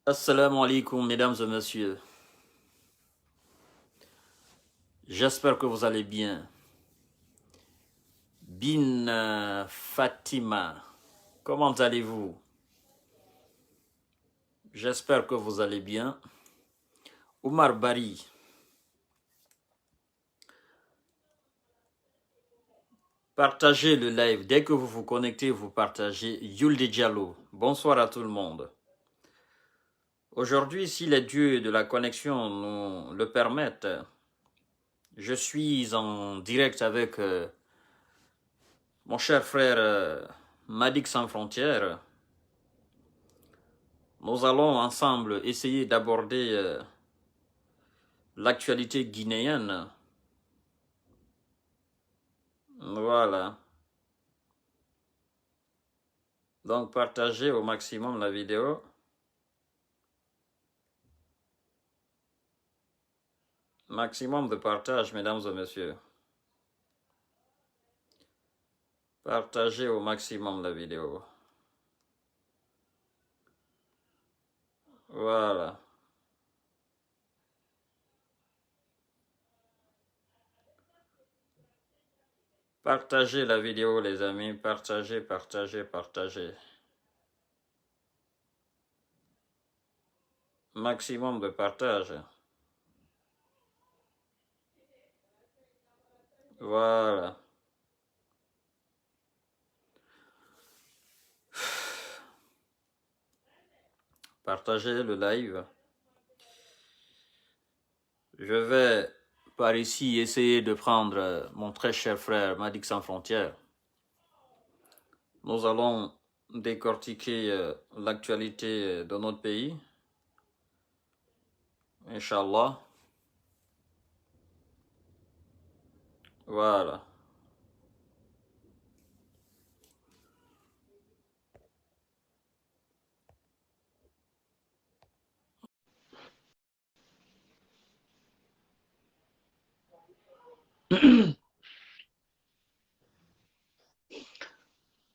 Assalamu alaikum, mesdames et messieurs. J'espère que vous allez bien. Bin Fatima, comment allez-vous? J'espère que vous allez bien. Oumar Bari, partagez le live. Dès que vous vous connectez, vous partagez. Yulde Diallo, bonsoir à tout le monde. Aujourd'hui, si les dieux de la connexion nous le permettent, je suis en direct avec mon cher frère Madik Sans Frontières. Nous allons ensemble essayer d'aborder l'actualité guinéenne. Voilà. Donc, partagez au maximum la vidéo. Maximum de partage, mesdames et messieurs. Partagez au maximum la vidéo. Voilà. Partagez la vidéo, les amis. Partagez, partagez, partagez. Maximum de partage. Voilà. Partagez le live. Je vais par ici essayer de prendre mon très cher frère Madik Sans Frontières. Nous allons décortiquer l'actualité de notre pays. Inch'Allah. Voilà.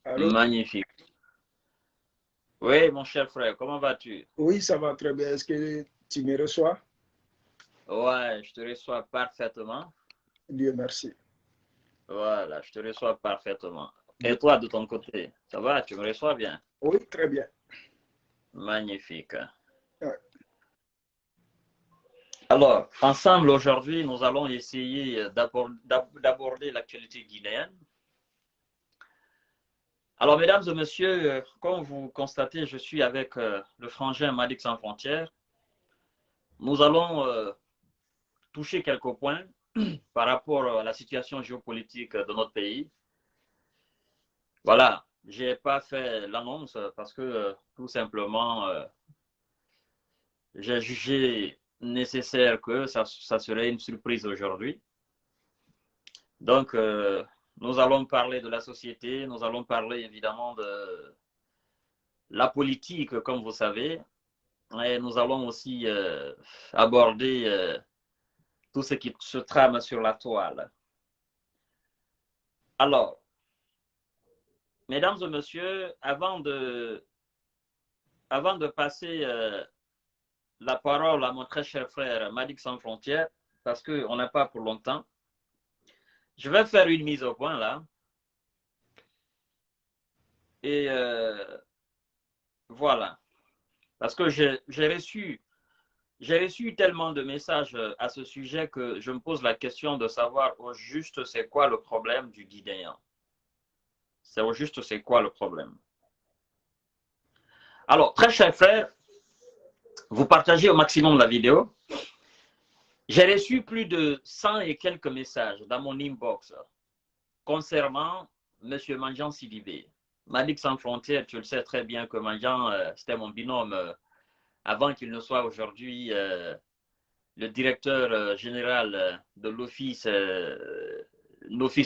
Allô? Magnifique. Oui, mon cher frère, comment vas-tu? Oui, ça va très bien. Est-ce que tu me reçois? Ouais, je te reçois parfaitement. Dieu merci. Voilà, je te reçois parfaitement. Et toi, de ton côté, ça va? Tu me reçois bien? Oui, très bien. Magnifique. Ouais. Alors, ensemble, aujourd'hui, nous allons essayer d'aborder l'actualité guinéenne. Alors, mesdames et messieurs, comme vous constatez, je suis avec le frangin Madik Sans Frontières. Nous allons toucher quelques points par rapport à la situation géopolitique de notre pays. Voilà, je n'ai pas fait l'annonce parce que tout simplement, j'ai jugé nécessaire que ça serait une surprise aujourd'hui. Donc, nous allons parler de la société, nous allons parler évidemment de la politique, comme vous savez, et nous allons aussi aborder tout ce qui se trame sur la toile. Alors, mesdames et messieurs, avant de passer la parole à mon très cher frère Madik Sans Frontières, parce qu'on n'a pas pour longtemps, je vais faire une mise au point là. Et voilà. Parce que j'ai reçu tellement de messages à ce sujet que je me pose la question de savoir au juste c'est quoi le problème du Guinéen. C'est au juste c'est quoi le problème. Alors, très cher frère, vous partagez au maximum la vidéo. J'ai reçu plus de 100 et quelques messages dans mon inbox concernant M. Manjan Sidibé. Madik Sans Frontières, tu le sais très bien que Manjan, c'était mon binôme avant qu'il ne soit aujourd'hui le directeur général de l'Office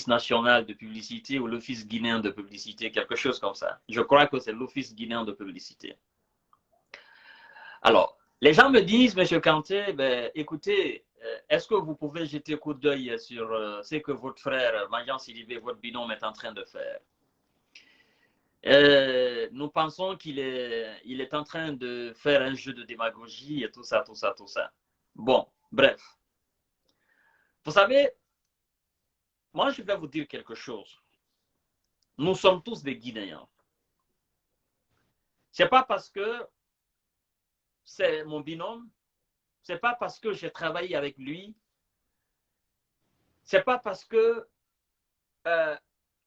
national de publicité ou l'Office guinéen de publicité, quelque chose comme ça. Je crois que c'est l'Office guinéen de publicité. Alors, Les gens me disent, Monsieur Kanté, ben, écoutez, est-ce que vous pouvez jeter un coup d'œil sur ce que votre frère, Mandian Sidibé, votre binôme, est en train de faire? Nous pensons qu'il est en train de faire un jeu de démagogie et tout ça, tout ça, tout ça. Bon, bref. Vous savez, moi, je vais vous dire quelque chose. Nous sommes tous des Guinéens. Ce n'est pas parce que c'est mon binôme, ce n'est pas parce que j'ai travaillé avec lui, ce n'est pas parce que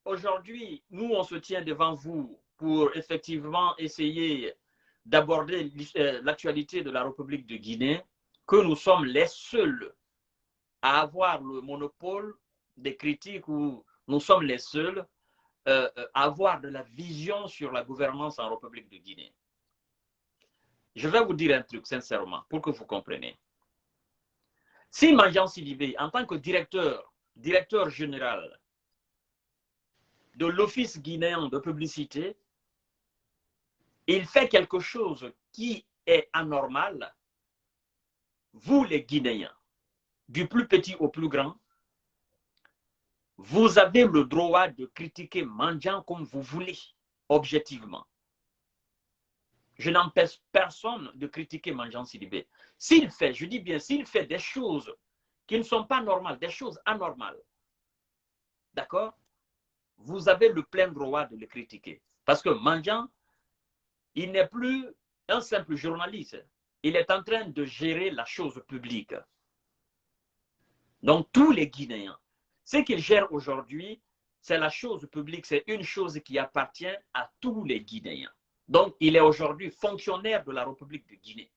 aujourd'hui, nous, on se tient devant vous pour effectivement essayer d'aborder l'actualité de la République de Guinée, que nous sommes les seuls à avoir le monopole des critiques, ou nous sommes les seuls à avoir de la vision sur la gouvernance en République de Guinée. Je vais vous dire un truc, sincèrement, pour que vous compreniez. Si Mandian Sidibé, en tant que directeur général de l'Office guinéen de publicité, il fait quelque chose qui est anormal, vous les Guinéens, du plus petit au plus grand, vous avez le droit de critiquer Mandian comme vous voulez, objectivement. Je n'empêche personne de critiquer Mandian Sidibé. S'il fait, je dis bien, s'il fait des choses qui ne sont pas normales, des choses anormales, d'accord? Vous avez le plein droit de le critiquer. Parce que Mandian, il n'est plus un simple journaliste. Il est en train de gérer la chose publique. Donc, tous les Guinéens, ce qu'il gère aujourd'hui, c'est la chose publique, c'est une chose qui appartient à tous les Guinéens. Donc, il est aujourd'hui fonctionnaire de la République de Guinée.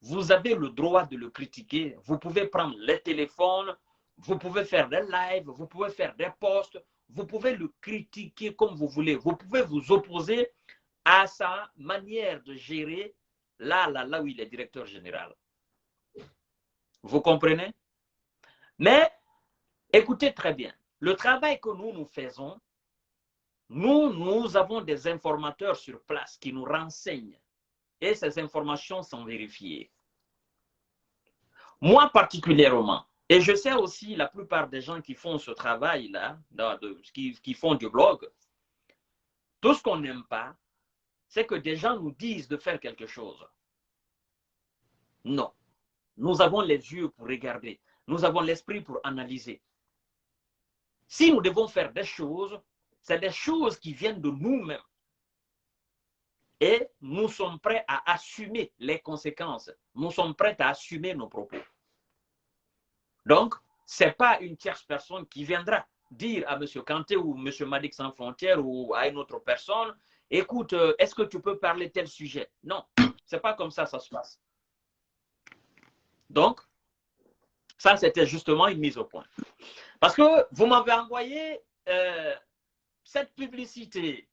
Vous avez le droit de le critiquer. Vous pouvez prendre les téléphones, vous pouvez faire des lives, vous pouvez faire des posts, vous pouvez le critiquer comme vous voulez. Vous pouvez vous opposer à sa manière de gérer là où il est directeur général. Vous comprenez? Mais écoutez très bien, le travail que nous faisons, nous avons des informateurs sur place qui nous renseignent et ces informations sont vérifiées. Moi particulièrement, et je sais aussi la plupart des gens qui font ce travail-là, qui font du blog, tout ce qu'on n'aime pas, c'est que des gens nous disent de faire quelque chose. Non. Nous avons les yeux pour regarder. Nous avons l'esprit pour analyser. Si nous devons faire des choses, c'est des choses qui viennent de nous-mêmes. Et nous sommes prêts à assumer les conséquences. Nous sommes prêts à assumer nos propos. Donc, ce n'est pas une tierce personne qui viendra dire à M. Kanté ou M. Madick Sans Frontières ou à une autre personne, écoute, est-ce que tu peux parler tel sujet? Non, ce n'est pas comme ça se passe. Donc, ça, c'était justement une mise au point. Parce que vous m'avez envoyé cette publicité,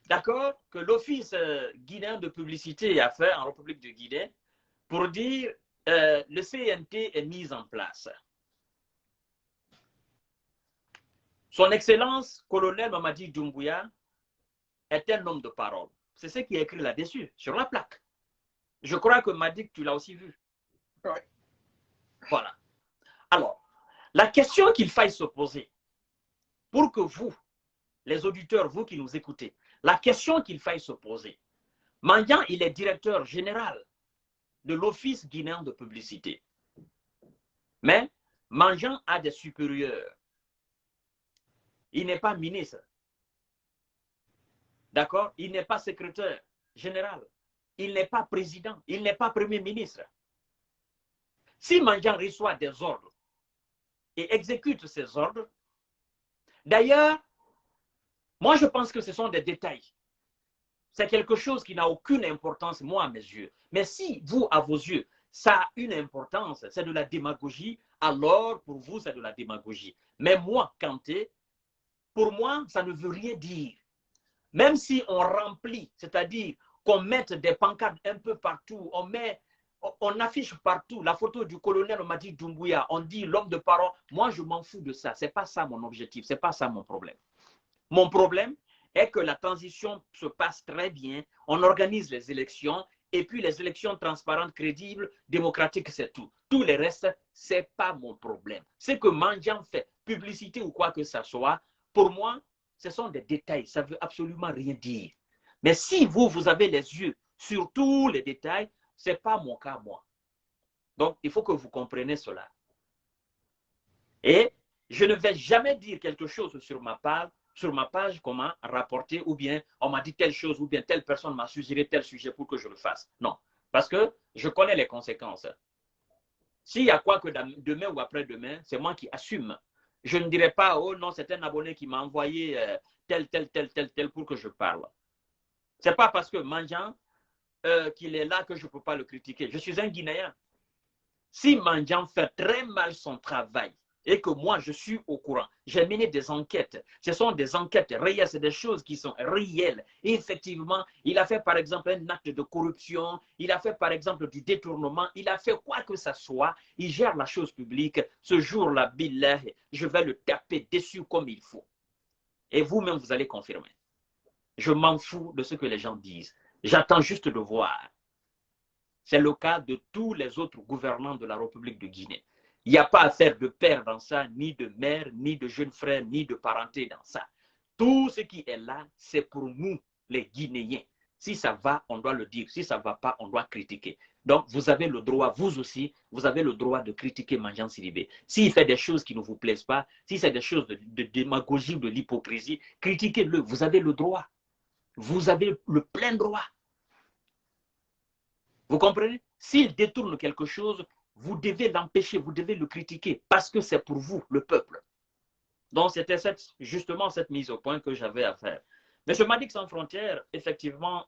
d'accord, que l'Office guinéen de publicité a fait en République de Guinée pour dire le CNT est mis en place. Son Excellence, colonel Mamadi Doumbouya, est un homme de parole. C'est ce qui est écrit là-dessus, sur la plaque. Je crois que Madick, tu l'as aussi vu. Oui. Voilà. Alors, la question qu'il faille se poser, pour que vous, les auditeurs, vous qui nous écoutez, la question qu'il faille se poser, Mandian, il est directeur général de l'Office guinéen de publicité. Mais Mandian a des supérieurs. Il n'est pas ministre. D'accord? Il n'est pas secrétaire général. Il n'est pas président. Il n'est pas premier ministre. Si Mandian reçoit des ordres et exécute ces ordres, d'ailleurs, moi je pense que ce sont des détails. C'est quelque chose qui n'a aucune importance, moi, à mes yeux. Mais si, vous, à vos yeux, ça a une importance, c'est de la démagogie, alors pour vous, c'est de la démagogie. Mais moi, Kanté, pour moi, ça ne veut rien dire. Même si on remplit, c'est-à-dire qu'on mette des pancartes un peu partout, on affiche partout la photo du colonel Madick Doumbouya, on dit l'homme de parole, moi je m'en fous de ça. Ce n'est pas ça mon objectif, ce n'est pas ça mon problème. Mon problème est que la transition se passe très bien, on organise les élections et puis les élections transparentes, crédibles, démocratiques, c'est tout. Tout le reste, ce n'est pas mon problème. Ce que Mandian fait, publicité ou quoi que ce soit, pour moi, ce sont des détails. Ça ne veut absolument rien dire. Mais si vous, vous avez les yeux sur tous les détails, ce n'est pas mon cas, moi. Donc, il faut que vous compreniez cela. Et je ne vais jamais dire quelque chose sur ma page, comment rapporter, ou bien on m'a dit telle chose, ou bien telle personne m'a suggéré tel sujet pour que je le fasse. Non, parce que je connais les conséquences. S'il y a quoi que demain ou après-demain, c'est moi qui assume. Je ne dirai pas, oh non, c'est un abonné qui m'a envoyé tel pour que je parle. Ce n'est pas parce que Mandian qu'il est là que je ne peux pas le critiquer. Je suis un Guinéen. Si Mandian fait très mal son travail, et que moi, je suis au courant. J'ai mené des enquêtes. Ce sont des enquêtes réelles, c'est des choses qui sont réelles. Et effectivement, il a fait, par exemple, un acte de corruption. Il a fait, par exemple, du détournement. Il a fait quoi que ce soit. Il gère la chose publique. Ce jour-là, billah, je vais le taper dessus comme il faut. Et vous-même, vous allez confirmer. Je m'en fous de ce que les gens disent. J'attends juste de voir. C'est le cas de tous les autres gouvernants de la République de Guinée. Il n'y a pas à faire de père dans ça, ni de mère, ni de jeune frère, ni de parenté dans ça. Tout ce qui est là, c'est pour nous, les Guinéens. Si ça va, on doit le dire. Si ça ne va pas, on doit critiquer. Donc, vous avez le droit, vous aussi, vous avez le droit de critiquer Mandian Sidibé. S'il fait des choses qui ne vous plaisent pas, si c'est des choses de démagogie ou de l'hypocrisie, critiquez-le. Vous avez le droit. Vous avez le plein droit. Vous comprenez? S'il détourne quelque chose, vous devez l'empêcher, vous devez le critiquer parce que c'est pour vous, le peuple. Donc, c'était justement cette mise au point que j'avais à faire. Monsieur Madic Sans Frontières, effectivement,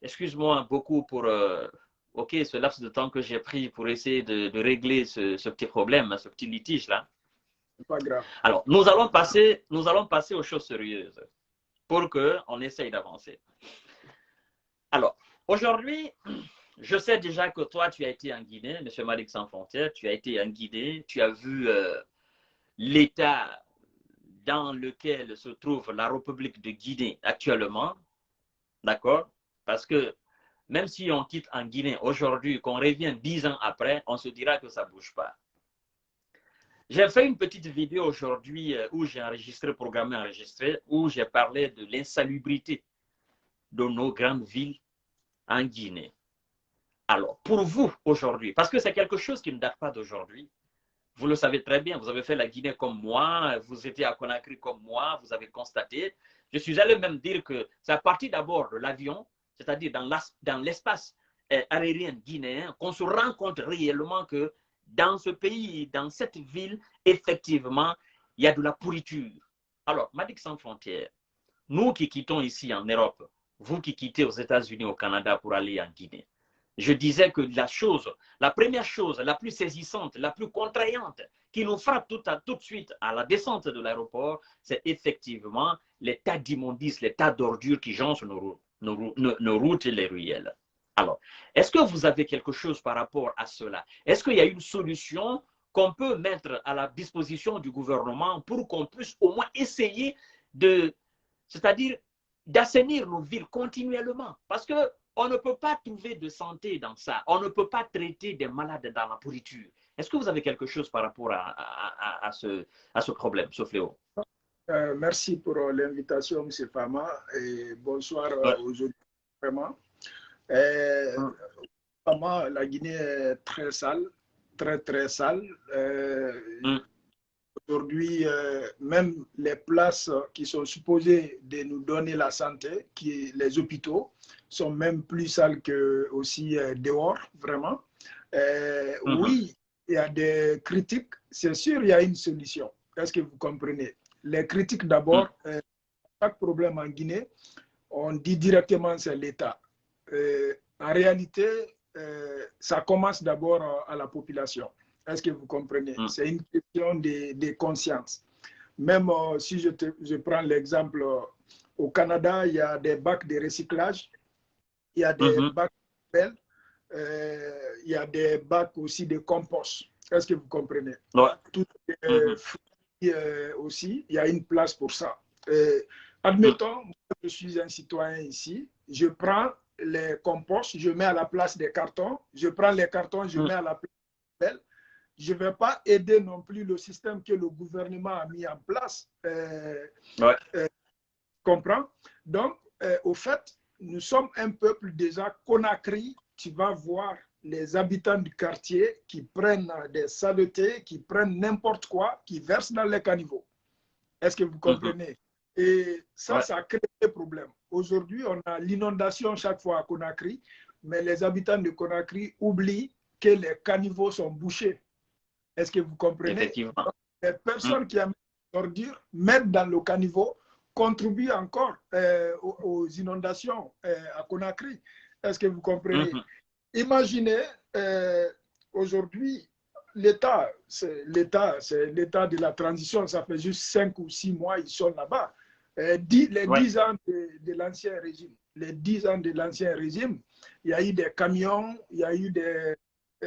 excuse-moi beaucoup pour ce laps de temps que j'ai pris pour essayer de régler ce petit problème, ce petit litige-là. Pas grave. Alors, nous allons passer aux choses sérieuses pour qu'on essaye d'avancer. Alors, aujourd'hui, je sais déjà que toi, tu as été en Guinée, M. Madic Sans Frontières, tu as été en Guinée, tu as vu l'état dans lequel se trouve la République de Guinée actuellement, d'accord? Parce que même si on quitte en Guinée aujourd'hui, qu'on revient 10 ans après, on se dira que ça ne bouge pas. J'ai fait une petite vidéo aujourd'hui où j'ai programmé, où j'ai parlé de l'insalubrité de nos grandes villes en Guinée. Alors, pour vous, aujourd'hui, parce que c'est quelque chose qui ne date pas d'aujourd'hui, vous le savez très bien, vous avez fait la Guinée comme moi, vous étiez à Conakry comme moi, vous avez constaté. Je suis allé même dire que c'est à partir d'abord de l'avion, c'est-à-dire dans l'espace aérien guinéen, qu'on se rend compte réellement que dans ce pays, dans cette ville, effectivement, il y a de la pourriture. Alors, Madic Sans Frontières, nous qui quittons ici en Europe, vous qui quittez aux États-Unis, au Canada pour aller en Guinée, je disais que la première chose, la plus saisissante, la plus contraignante, qui nous frappe tout de suite à la descente de l'aéroport, c'est effectivement l'état d'immondice, l'état d'ordure qui jonche nos routes et les ruelles. Alors, est-ce que vous avez quelque chose par rapport à cela? Est-ce qu'il y a une solution qu'on peut mettre à la disposition du gouvernement pour qu'on puisse au moins essayer c'est-à-dire d'assainir nos villes continuellement? Parce que on ne peut pas trouver de santé dans ça. On ne peut pas traiter des malades dans la pourriture. Est-ce que vous avez quelque chose par rapport à ce problème, ce fléau? Merci pour l'invitation, M. Fama, et bonsoir aujourd'hui. Vraiment. Vraiment, la Guinée est très sale, très, très sale. Aujourd'hui, même les places qui sont supposées de nous donner la santé, les hôpitaux, sont même plus sales que aussi dehors, vraiment. Oui, il y a des critiques. C'est sûr, il y a une solution. Est-ce que vous comprenez? Les critiques d'abord, chaque problème en Guinée, on dit directement c'est l'État. En réalité, ça commence d'abord à la population. Est-ce que vous comprenez? C'est une question de conscience. Même si je prends l'exemple, au Canada, il y a des bacs de recyclage, il y a des bacs de pelle, il y a des bacs aussi de compost. Est-ce que vous comprenez? Tout aussi, il y a une place pour ça. Admettons, moi, je suis un citoyen ici, je prends les composts, je mets à la place des cartons. Je prends les cartons, je mets à la place des poubelles. Je ne vais pas aider non plus le système que le gouvernement a mis en place. Comprends? Donc, au fait, nous sommes un peuple déjà Conakry. Tu vas voir les habitants du quartier qui prennent des saletés, qui prennent n'importe quoi, qui versent dans les caniveaux. Est-ce que vous comprenez? Et ça, ça crée des problèmes. Aujourd'hui, on a l'inondation chaque fois à Conakry, mais les habitants de Conakry oublient que les caniveaux sont bouchés. Est-ce que vous comprenez? Donc, les personnes qui amènent l'ordure, mettent dans le caniveau, contribuent encore aux inondations à Conakry. Est-ce que vous comprenez? Imaginez, aujourd'hui, l'État, c'est l'État de la transition, ça fait juste 5 ou 6 mois, ils sont là-bas. Les 10 ans de l'ancien régime, les 10 ans de l'ancien régime, il y a eu des camions, il y a eu des...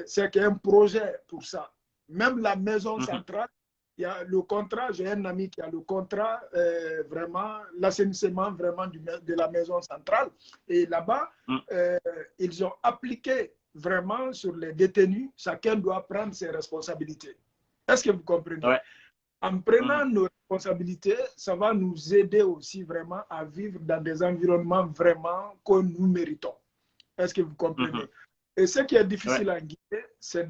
C'est un projet pour ça. Même la maison centrale, il y a le contrat, j'ai un ami qui a le contrat, vraiment, l'assainissement vraiment de la maison centrale. Et là-bas, ils ont appliqué vraiment sur les détenus, chacun doit prendre ses responsabilités. Est-ce que vous comprenez? En prenant nos responsabilités, ça va nous aider aussi vraiment à vivre dans des environnements vraiment que nous méritons. Est-ce que vous comprenez? Et ce qui est difficile en Guinée, c'est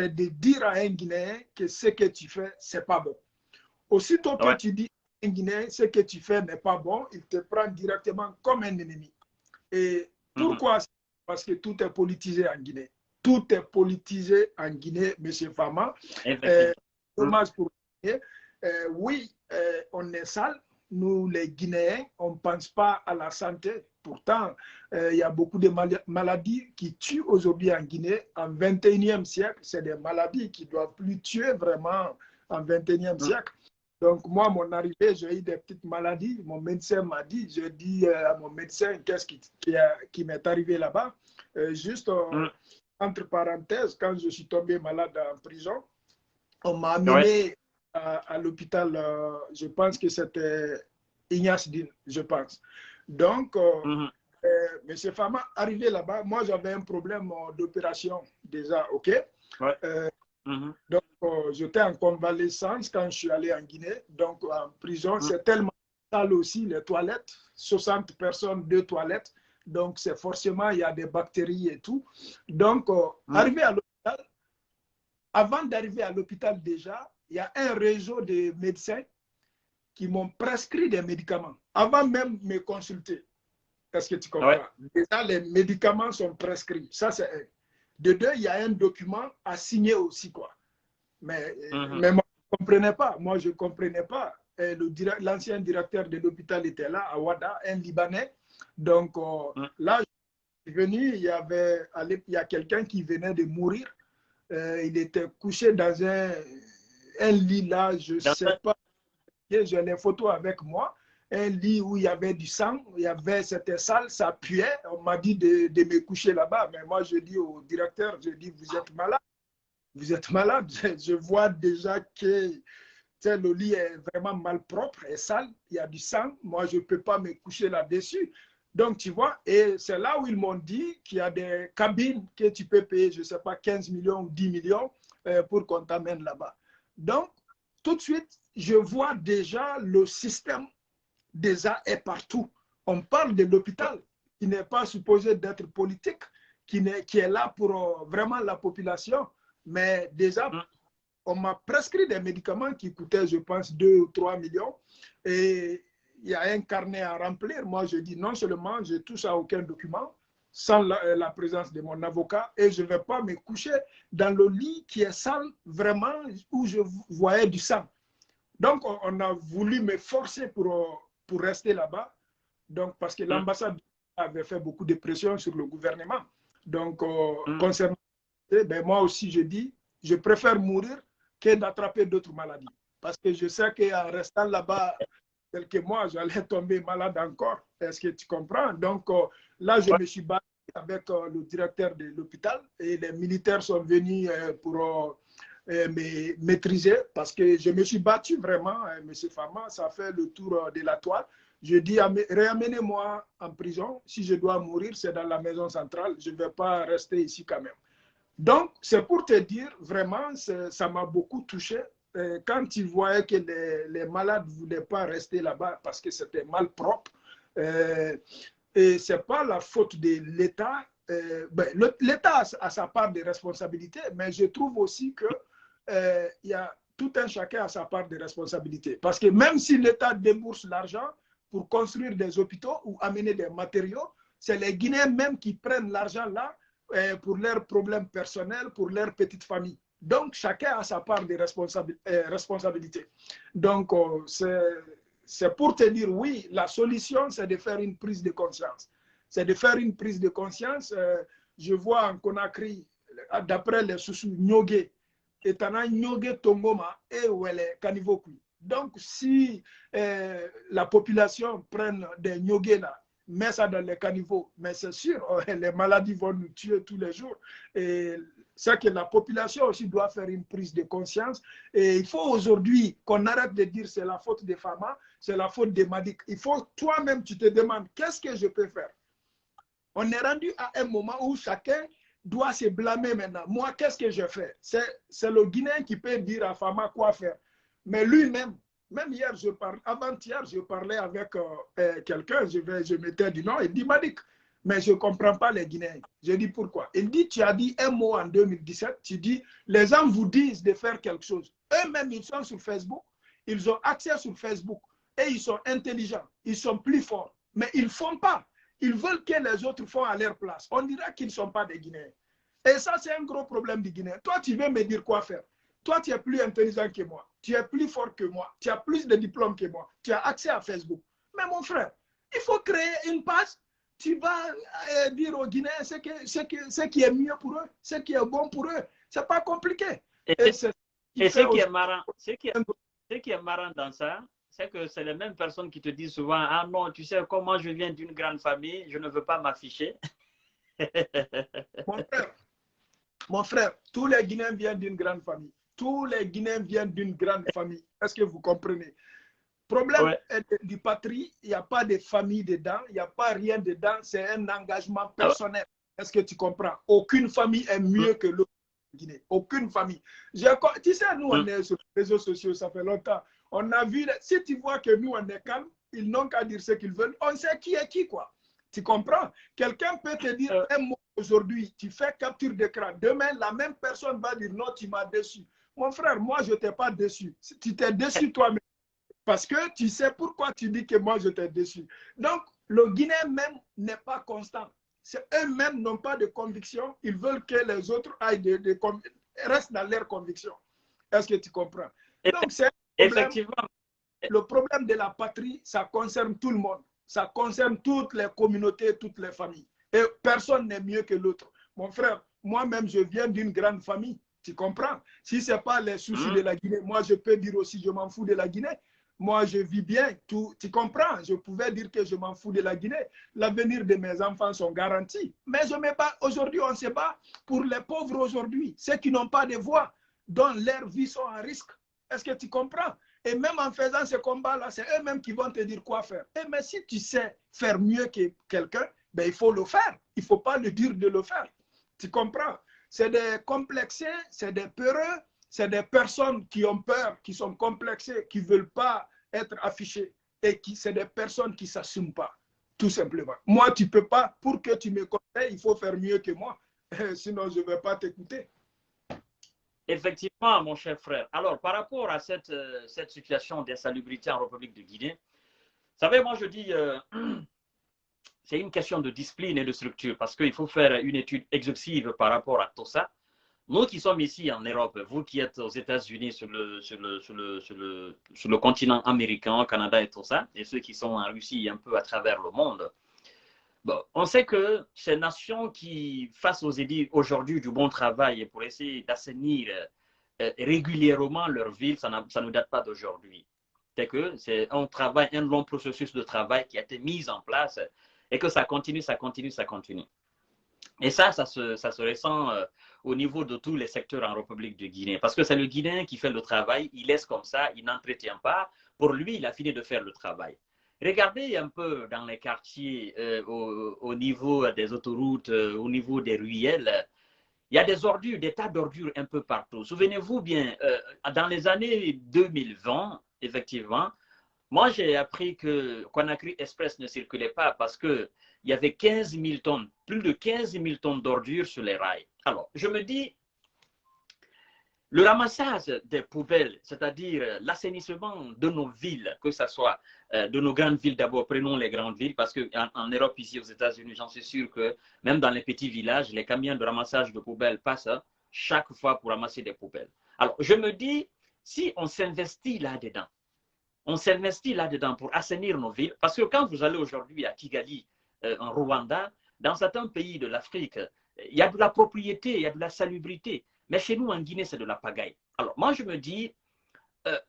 de dire à un Guinéen que ce que tu fais, c'est pas bon. Aussitôt que tu dis à un Guinéen, ce que tu fais n'est pas bon, il te prend directement comme un ennemi. Et pourquoi? Parce que tout est politisé en Guinée. Tout est politisé en Guinée, M. Fama. Dommage pour Guinée. Oui, on est sale. Nous, les Guinéens, on ne pense pas à la santé. Pourtant, il y a beaucoup de maladies qui tuent aujourd'hui en Guinée. En 21e siècle, c'est des maladies qui ne doivent plus tuer vraiment en 21e siècle. Donc, moi, mon arrivée, j'ai eu des petites maladies. Mon médecin m'a dit, je dis à mon médecin, qu'est-ce qui m'est arrivé là-bas. Juste entre parenthèses, quand je suis tombé malade en prison, on m'a amené à l'hôpital, je pense que c'était Ignace Dine, je pense. Donc, M. Fama, arrivé là-bas, moi j'avais un problème d'opération déjà, ok? Donc, j'étais en convalescence quand je suis allé en Guinée. Donc, en prison, c'est tellement sale aussi, les toilettes. 60 personnes, 2 toilettes. Donc, c'est forcément, il y a des bactéries et tout. Donc, arrivé à l'hôpital, avant d'arriver à l'hôpital déjà, il y a un réseau de médecins qui m'ont prescrit des médicaments avant même de me consulter. Est-ce que tu comprends? Déjà, les médicaments sont prescrits. Ça, c'est un. De deux, il y a un document à signer aussi, quoi. Mais moi, je ne comprenais pas. Moi, je ne comprenais pas. L'ancien directeur de l'hôpital était là, à Ouada, un Libanais. Donc, là, je suis venu, il y a quelqu'un qui venait de mourir. Il était couché dans un lit là, je ne sais pas. J'ai les photos avec moi. Un lit où il y avait du sang, c'était sale, ça puait. On m'a dit de me coucher là-bas. Mais moi, je dis au directeur, je dis, vous êtes malade. Vous êtes malade. Je vois déjà que le lit est vraiment malpropre et sale. Il y a du sang. Moi, je ne peux pas me coucher là-dessus. Donc, tu vois, et c'est là où ils m'ont dit qu'il y a des cabines que tu peux payer, je ne sais pas, 15 millions ou 10 millions pour qu'on t'amène là-bas. Donc, tout de suite, je vois déjà le système déjà est partout. On parle de l'hôpital qui n'est pas supposé d'être politique, qui est là pour vraiment la population. Mais déjà, on m'a prescrit des médicaments qui coûtaient, je pense, 2 ou 3 millions. Et il y a un carnet à remplir. Moi, je dis non seulement je touche à aucun document sans la présence de mon avocat et je ne vais pas me coucher dans le lit qui est sale, vraiment, où je voyais du sang. Donc, on a voulu me forcer pour rester là-bas. Donc, parce que l'ambassade avait fait beaucoup de pression sur le gouvernement. Donc, concernant, ben, moi aussi, je dis, je préfère mourir que d'attraper d'autres maladies. Parce que je sais qu'en restant là-bas quelques mois, j'allais tomber malade encore. Est-ce que tu comprends? Donc, là, je me suis battu avec le directeur de l'hôpital et les militaires sont venus pour me maîtriser parce que je me suis battu vraiment, M. Fama, ça fait le tour de la toile. Je dis, réamenez-moi en prison. Si je dois mourir, c'est dans la maison centrale. Je ne vais pas rester ici quand même. Donc, c'est pour te dire, vraiment, ça m'a beaucoup touché. Quand ils voyaient que les malades ne voulaient pas rester là-bas parce que c'était mal propre, et ce n'est pas la faute de l'État. L'État a sa part de responsabilité, mais je trouve aussi que il y a tout un chacun a sa part de responsabilité. Parce que même si l'État débourse l'argent pour construire des hôpitaux ou amener des matériaux, c'est les Guinéens même qui prennent l'argent là pour leurs problèmes personnels, pour leur petite famille. Donc, chacun a sa part de responsabilité. Donc, c'est pour te dire, oui, la solution, c'est de faire une prise de conscience. C'est de faire une prise de conscience. Je vois en Conakry, d'après les Soussou Nyogé, et Tana Nyogé Tongoma et Ouele Kanivokui. Donc, si la population prenne des Nyogé là, met ça dans les caniveaux, mais c'est sûr, les maladies vont nous tuer tous les jours. Et c'est que la population aussi doit faire une prise de conscience. Et il faut aujourd'hui qu'on arrête de dire c'est la faute des Fama, c'est la faute des Madik. Il faut toi-même, tu te demandes, qu'est-ce que je peux faire? On est rendu à un moment où chacun doit se blâmer maintenant. Moi, qu'est-ce que je fais? C'est le Guinéen qui peut dire à Fama quoi faire. Mais lui-même, même hier, avant-hier, je parlais avec quelqu'un, je mettais du nom, il dit Madik, mais je ne comprends pas les Guinéens. Je dis pourquoi? Il dit, tu as dit un mot en 2017, tu dis, les gens vous disent de faire quelque chose. Eux-mêmes, ils sont sur Facebook, ils ont accès sur Facebook et ils sont intelligents, ils sont plus forts, mais ils ne font pas. Ils veulent que les autres font à leur place. On dira qu'ils ne sont pas des Guinéens. Et ça, c'est un gros problème du Guinéen. Toi, tu veux me dire quoi faire? Toi, tu es plus intelligent que moi. Tu es plus fort que moi. Tu as plus de diplômes que moi. Tu as accès à Facebook. Mais mon frère, il faut créer une page. Tu vas dire aux Guinéens ce qui est mieux pour eux, ce qui est bon pour eux. Ce n'est pas compliqué. Et ce qui est marrant dans ça, c'est que c'est les mêmes personnes qui te disent souvent, ah non, tu sais, comment je viens d'une grande famille, je ne veux pas m'afficher. Mon frère, tous les Guinéens viennent d'une grande famille. Tous les Guinéens viennent d'une grande famille. Est-ce que vous comprenez? Problème du patrie, il n'y a pas de famille dedans, il n'y a pas rien dedans, c'est un engagement personnel. Est-ce que tu comprends? Aucune famille est mieux que l'autre en Guinée. Aucune famille. Tu sais, nous, on est sur les réseaux sociaux, ça fait longtemps. On a vu, si tu vois que nous, on est calme, ils n'ont qu'à dire ce qu'ils veulent. On sait qui est qui, quoi. Tu comprends? Quelqu'un peut te dire un mot aujourd'hui, tu fais capture d'écran. Demain, la même personne va dire non, tu m'as déçu. Mon frère, moi, je ne t'ai pas déçu. Tu t'es déçu toi-même. Parce que tu sais pourquoi tu dis que moi, je t'ai déçu. Donc, le Guinéen même n'est pas constant. Eux-mêmes n'ont pas de conviction. Ils veulent que les autres restent dans leurs convictions. Est-ce que tu comprends? Donc, c'est effectivement. Le problème de la patrie, ça concerne tout le monde. Ça concerne toutes les communautés, toutes les familles. Et personne n'est mieux que l'autre. Mon frère, moi-même, je viens d'une grande famille. Tu comprends? Si ce n'est pas les soucis de la Guinée, moi, je peux dire aussi, je m'en fous de la Guinée. Moi, je vis bien. Tu comprends? Je pouvais dire que je m'en fous de la Guinée. L'avenir de mes enfants sont garantis. Mais je me bats. Aujourd'hui, on se bat pour les pauvres aujourd'hui. Ceux qui n'ont pas de voix, dont leurs vies sont en risque. Est-ce que tu comprends? Et même en faisant ce combat-là, c'est eux-mêmes qui vont te dire quoi faire. Mais si tu sais faire mieux que quelqu'un, ben, il faut le faire. Il ne faut pas le dire de le faire. Tu comprends? C'est des complexés, c'est des peureux, c'est des personnes qui ont peur, qui sont complexées, qui ne veulent pas être affichées. Et c'est des personnes qui ne s'assument pas, tout simplement. Moi, tu ne peux pas, pour que tu me conseilles, il faut faire mieux que moi. Sinon, je ne vais pas t'écouter. Effectivement, mon cher frère. Alors, par rapport à cette situation d'insalubrité en République de Guinée, vous savez, moi je dis, c'est une question de discipline et de structure, parce qu'il faut faire une étude exhaustive par rapport à tout ça. Nous qui sommes ici en Europe, vous qui êtes aux États-Unis, sur le continent américain, au Canada et tout ça, et ceux qui sont en Russie un peu à travers le monde, bon, on sait que ces nations qui, face aux édits aujourd'hui du bon travail et pour essayer d'assainir régulièrement leur ville, ça ne date pas d'aujourd'hui. C'est que c'est un travail, un long processus de travail qui a été mis en place et que ça continue, ça continue, ça continue. Et ça se ressent au niveau de tous les secteurs en République de Guinée. Parce que c'est le Guinéen qui fait le travail, il laisse comme ça, il n'entretient pas. Pour lui, il a fini de faire le travail. Regardez un peu dans les quartiers, au niveau des autoroutes, au niveau des ruelles, il y a des ordures, des tas d'ordures un peu partout. Souvenez-vous bien, dans les années 2020, effectivement, moi j'ai appris que Conakry Express ne circulait pas parce qu'il y avait 15 000 tonnes, plus de 15 000 tonnes d'ordures sur les rails. Alors, je me dis, le ramassage des poubelles, c'est-à-dire l'assainissement de nos villes, que ce soit de nos grandes villes d'abord, prenons les grandes villes, parce qu'en Europe, ici aux États-Unis, j'en suis sûr que même dans les petits villages, les camions de ramassage de poubelles passent chaque fois pour ramasser des poubelles. Alors, je me dis, si on s'investit là-dedans, on s'investit là-dedans pour assainir nos villes, parce que quand vous allez aujourd'hui à Kigali, en Rwanda, dans certains pays de l'Afrique, il y a de la propriété, il y a de la salubrité. Mais chez nous, en Guinée, c'est de la pagaille. Alors, moi, je me dis,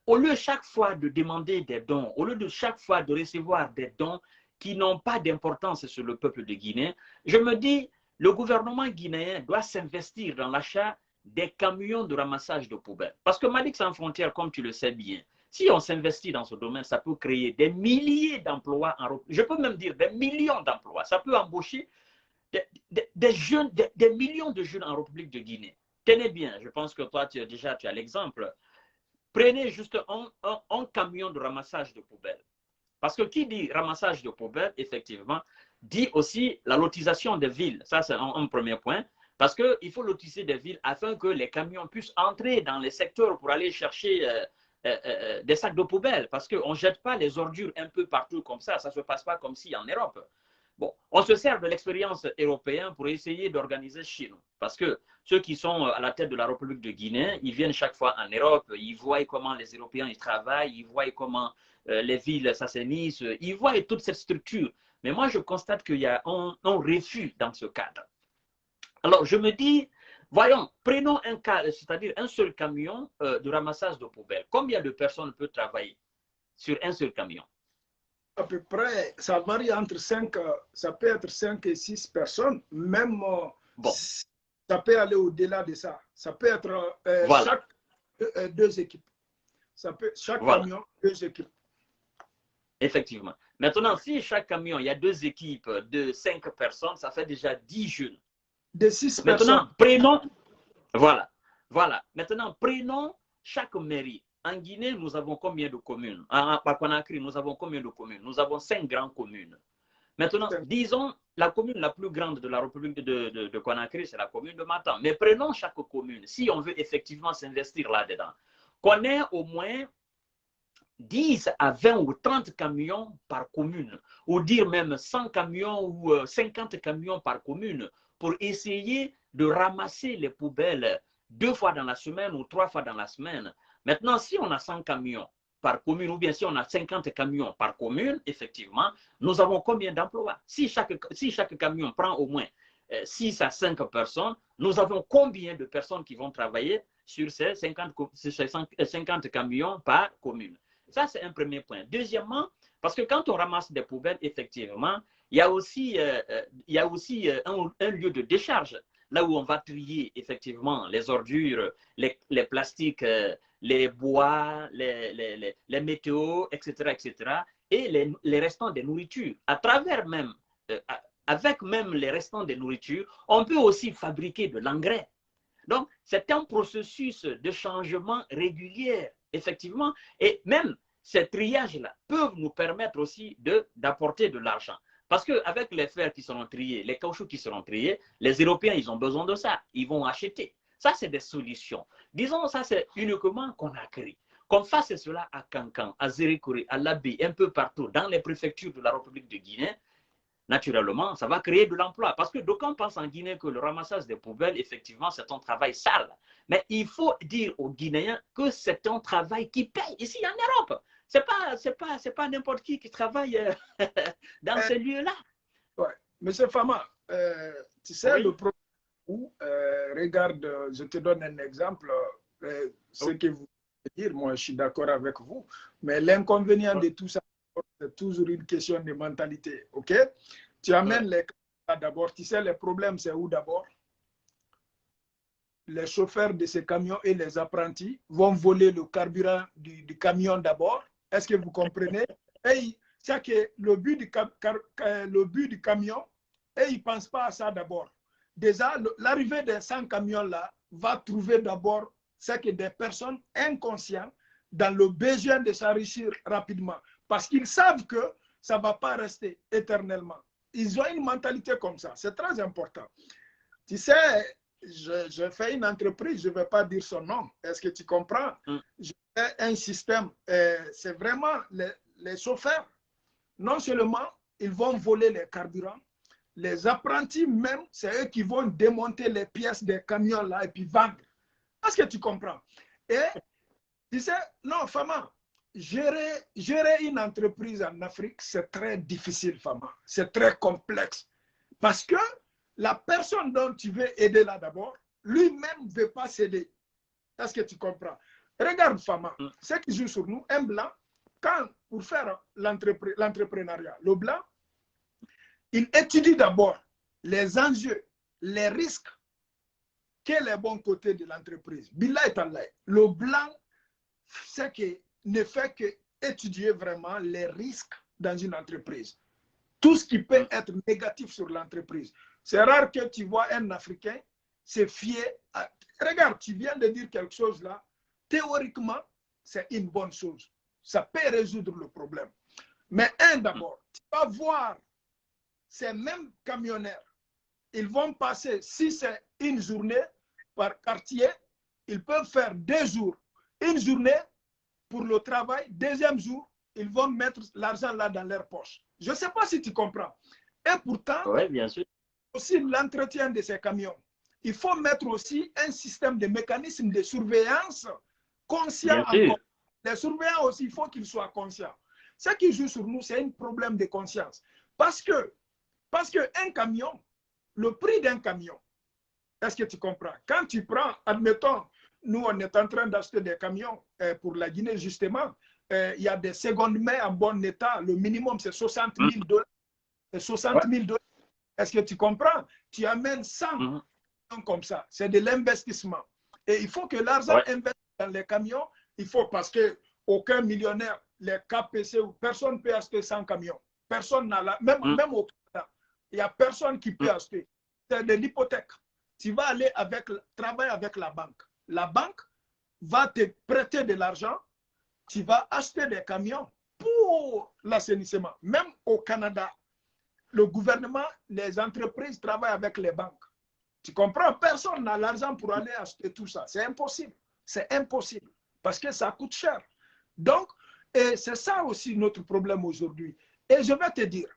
au lieu chaque fois de demander des dons, au lieu de chaque fois de recevoir des dons qui n'ont pas d'importance sur le peuple de Guinée, je me dis, le gouvernement guinéen doit s'investir dans l'achat des camions de ramassage de poubelles. Parce que Malik Sans Frontières, comme tu le sais bien, si on s'investit dans ce domaine, ça peut créer des milliers d'emplois, je peux même dire des millions d'emplois. Ça peut embaucher des jeunes, des millions de jeunes en République de Guinée. Tenez bien, je pense que toi, tu as l'exemple. Prenez juste un camion de ramassage de poubelles. Parce que qui dit ramassage de poubelles, effectivement, dit aussi la lotisation des villes. Ça, c'est un premier point. Parce qu'il faut lotisser des villes afin que les camions puissent entrer dans les secteurs pour aller chercher des sacs de poubelles. Parce qu'on ne jette pas les ordures un peu partout comme ça. Ça ne se passe pas comme si en Europe. Bon, on se sert de l'expérience européenne pour essayer d'organiser chez nous. Parce que ceux qui sont à la tête de la République de Guinée, ils viennent chaque fois en Europe, ils voient comment les Européens ils travaillent, ils voient comment les villes s'assainissent, ils voient toute cette structure. Mais moi, je constate qu'il y a un refus dans ce cadre. Alors, je me dis, voyons, prenons un cas, c'est-à-dire un seul camion de ramassage de poubelles. Combien de personnes peuvent travailler sur un seul camion? À peu près, ça varie entre 5, ça peut être 5 et 6 personnes, même bon. Ça peut aller au-delà de ça. Ça peut être voilà. Chaque 2 équipes. Ça peut, chaque voilà. Camion, 2 équipes. Effectivement. Maintenant, si chaque camion, il y a 2 équipes de 5 personnes, ça fait déjà 10 jeunes. De 6 Maintenant, personnes. Prenons, voilà. Maintenant, prenons chaque mairie. En Guinée, nous avons combien de communes? À Conakry, nous avons combien de communes? Nous avons 5 grandes communes. Maintenant, disons, la commune la plus grande de la République de Conakry, c'est la commune de Matam. Mais prenons chaque commune, si on veut effectivement s'investir là-dedans, qu'on ait au moins 10 à 20 ou 30 camions par commune, ou dire même 100 camions ou 50 camions par commune, pour essayer de ramasser les poubelles 2 fois dans la semaine ou 3 fois dans la semaine. Maintenant, si on a 100 camions par commune, ou bien si on a 50 camions par commune, effectivement, nous avons combien d'emplois? Si chaque camion prend au moins 6 à 5 personnes, nous avons combien de personnes qui vont travailler sur ces 50 camions par commune? Ça, c'est un premier point. Deuxièmement, parce que quand on ramasse des poubelles, effectivement, il y a aussi un lieu de décharge, là où on va trier effectivement les ordures, les plastiques, les bois, les métaux, etc., et les restants des nourritures. À travers même, avec même les restants des nourritures, on peut aussi fabriquer de l'engrais. Donc, c'est un processus de changement régulier, effectivement, et même ces triages-là peuvent nous permettre aussi d'apporter de l'argent. Parce qu'avec les fers qui seront triés, les caoutchoucs qui seront triés, les Européens, ils ont besoin de ça. Ils vont acheter. Ça, c'est des solutions. Disons, ça, c'est uniquement Conakry. Qu'on fasse cela à Kankan, à Zérékouré, à Labé, un peu partout, dans les préfectures de la République de Guinée, naturellement, ça va créer de l'emploi. Parce que d'aucuns pensent en Guinée que le ramassage des poubelles, effectivement, c'est un travail sale. Mais il faut dire aux Guinéens que c'est un travail qui paye ici en Europe. C'est pas n'importe qui travaille dans ces lieux-là. Ouais. Monsieur Fama, tu sais, oui. Le problème où, regarde, je te donne un exemple, ce que vous voulez dire, moi je suis d'accord avec vous, mais l'inconvénient de tout ça, c'est toujours une question de mentalité, ok? Tu amènes les d'abord, tu sais, les problèmes, c'est où d'abord? Les chauffeurs de ces camions et les apprentis vont voler le carburant du camion d'abord. Est-ce que vous comprenez? Et c'est que le but du camion, et ils ne pensent pas à ça d'abord. Déjà, l'arrivée des 100 camions-là va trouver d'abord c'est que des personnes inconscientes dans le besoin de s'enrichir rapidement. Parce qu'ils savent que ça ne va pas rester éternellement. Ils ont une mentalité comme ça. C'est très important. Tu sais, je fais une entreprise, je ne vais pas dire son nom. Est-ce que tu comprends? Je fais un système. C'est vraiment les chauffeurs. Non seulement ils vont voler les carburants, les apprentis même, c'est eux qui vont démonter les pièces des camions là et puis vendre. Est-ce que tu comprends? Et tu sais, non, Fama, gérer une entreprise en Afrique, c'est très difficile, Fama. C'est très complexe. Parce que la personne dont tu veux aider là d'abord, lui-même ne veut pas s'aider. Est-ce que tu comprends? Regarde, Fama, ce qui joue sur nous, un blanc, quand pour faire l'entrepreneuriat, le blanc, il étudie d'abord les enjeux, les risques, quel est le bon côté de l'entreprise. Billahi tallahi, le blanc, c'est que ne fait que étudier vraiment les risques dans une entreprise. Tout ce qui peut être négatif sur l'entreprise. C'est rare que tu vois un Africain se fier à... Regarde, tu viens de dire quelque chose là. Théoriquement, c'est une bonne chose. Ça peut résoudre le problème. Mais d'abord, tu vas voir ces mêmes camionneurs. Ils vont passer, si c'est une journée par quartier, ils peuvent faire 2 jours. Une journée pour le travail, deuxième jour, ils vont mettre l'argent là dans leur poche. Je ne sais pas si tu comprends. Et pourtant, ouais, bien sûr. Aussi l'entretien de ces camions. Il faut mettre aussi un système de mécanisme de surveillance conscient. Les surveillants aussi, il faut qu'ils soient conscients. Ce qui joue sur nous, c'est un problème de conscience. Parce que un camion, le prix d'un camion, est-ce que tu comprends? Quand tu prends, admettons, nous, on est en train d'acheter des camions pour la Guinée, justement. Il y a des secondes mains en bon état. Le minimum, c'est 60 000 $. 60 000 $. Est-ce que tu comprends? Tu amènes 100 comme ça. C'est de l'investissement. Et il faut que l'argent investi dans les camions, il faut parce qu'aucun millionnaire, les KPC, personne ne peut acheter 100 camions. Personne n'a la... Même au Canada, il n'y a personne qui peut acheter. C'est de l'hypothèque. Tu vas aller travailler avec la banque. La banque va te prêter de l'argent. Tu vas acheter des camions pour l'assainissement. Même au Canada, le gouvernement, les entreprises travaillent avec les banques. Tu comprends? Personne n'a l'argent pour aller acheter tout ça. C'est impossible. C'est impossible. Parce que ça coûte cher. Donc, c'est ça aussi notre problème aujourd'hui. Et je vais te dire,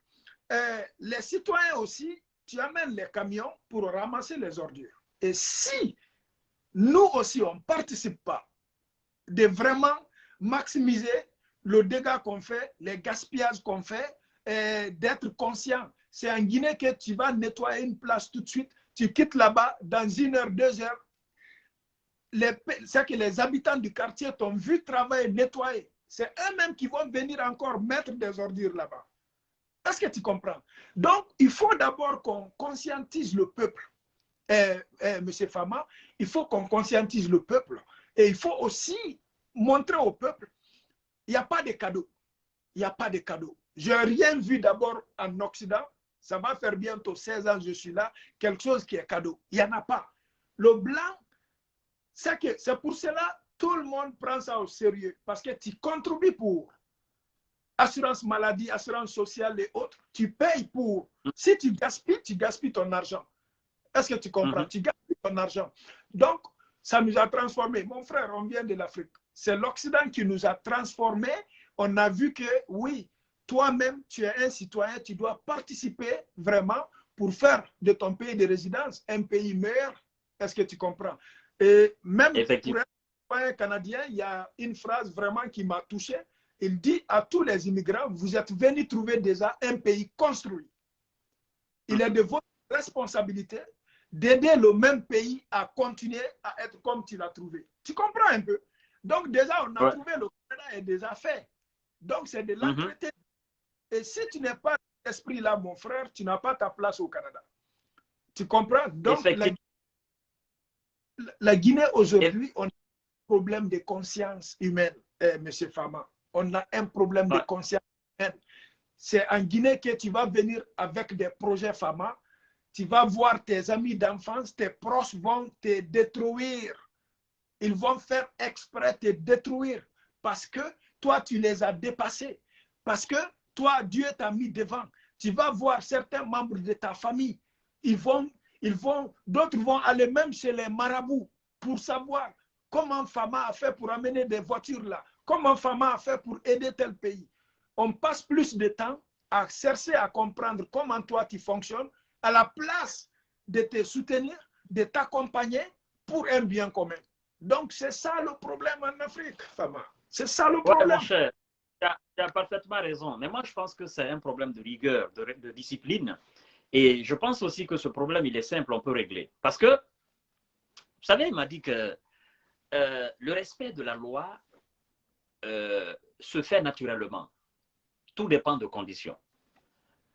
les citoyens aussi, tu amènes les camions pour ramasser les ordures. Et si nous aussi, on ne participe pas de vraiment maximiser le dégât qu'on fait, les gaspillages qu'on fait, d'être conscient. C'est en Guinée que tu vas nettoyer une place tout de suite, tu quittes là-bas, dans 1 heure, 2 heures, c'est que les habitants du quartier t'ont vu travailler, nettoyer. C'est eux-mêmes qui vont venir encore mettre des ordures là-bas. Est-ce que tu comprends? Donc, il faut d'abord qu'on conscientise le peuple. Monsieur Fama, il faut qu'on conscientise le peuple. Et il faut aussi montrer au peuple, il n'y a pas de cadeau. Il n'y a pas de cadeau. Je n'ai rien vu d'abord en Occident. Ça va faire bientôt 16 ans que je suis là. Quelque chose qui est cadeau. Il n'y en a pas. Le blanc, c'est pour cela tout le monde prend ça au sérieux. Parce que tu contribues pour assurance maladie, assurance sociale et autres. Tu payes pour. Si tu gaspilles ton argent. Est-ce que tu comprends? Tu gaspilles ton argent. Donc, ça nous a transformés. Mon frère, on vient de l'Afrique. C'est l'Occident qui nous a transformés. On a vu que, oui, toi-même, tu es un citoyen, tu dois participer vraiment pour faire de ton pays de résidence un pays meilleur. Est-ce que tu comprends? Et même pour un citoyen canadien, il y a une phrase vraiment qui m'a touché. Il dit à tous les immigrants, vous êtes venus trouver déjà un pays construit. Il est de votre responsabilité d'aider le même pays à continuer à être comme tu l'as trouvé. Tu comprends un peu? Donc déjà, on a trouvé le Canada est déjà fait. Donc c'est de l'entretien. Et si tu n'es pas esprit-là, mon frère, tu n'as pas ta place au Canada. Tu comprends? Donc, la Guinée aujourd'hui, on a un problème de conscience humaine, M. Fama. On a un problème de conscience humaine. C'est en Guinée que tu vas venir avec des projets Fama. Tu vas voir tes amis d'enfance, tes proches vont te détruire. Ils vont faire exprès te détruire parce que toi, tu les as dépassés. Parce que toi, Dieu t'a mis devant. Tu vas voir certains membres de ta famille. D'autres vont aller même chez les marabouts pour savoir comment Fama a fait pour amener des voitures là. Comment Fama a fait pour aider tel pays. On passe plus de temps à chercher à comprendre comment toi tu fonctionnes à la place de te soutenir, de t'accompagner pour un bien commun. Donc, c'est ça le problème en Afrique, Fama. C'est ça le problème. Mon cher, tu as parfaitement raison. Mais moi, je pense que c'est un problème de rigueur, de discipline. Et je pense aussi que ce problème, il est simple, on peut régler. Parce que, vous savez, il m'a dit que le respect de la loi se fait naturellement. Tout dépend de conditions.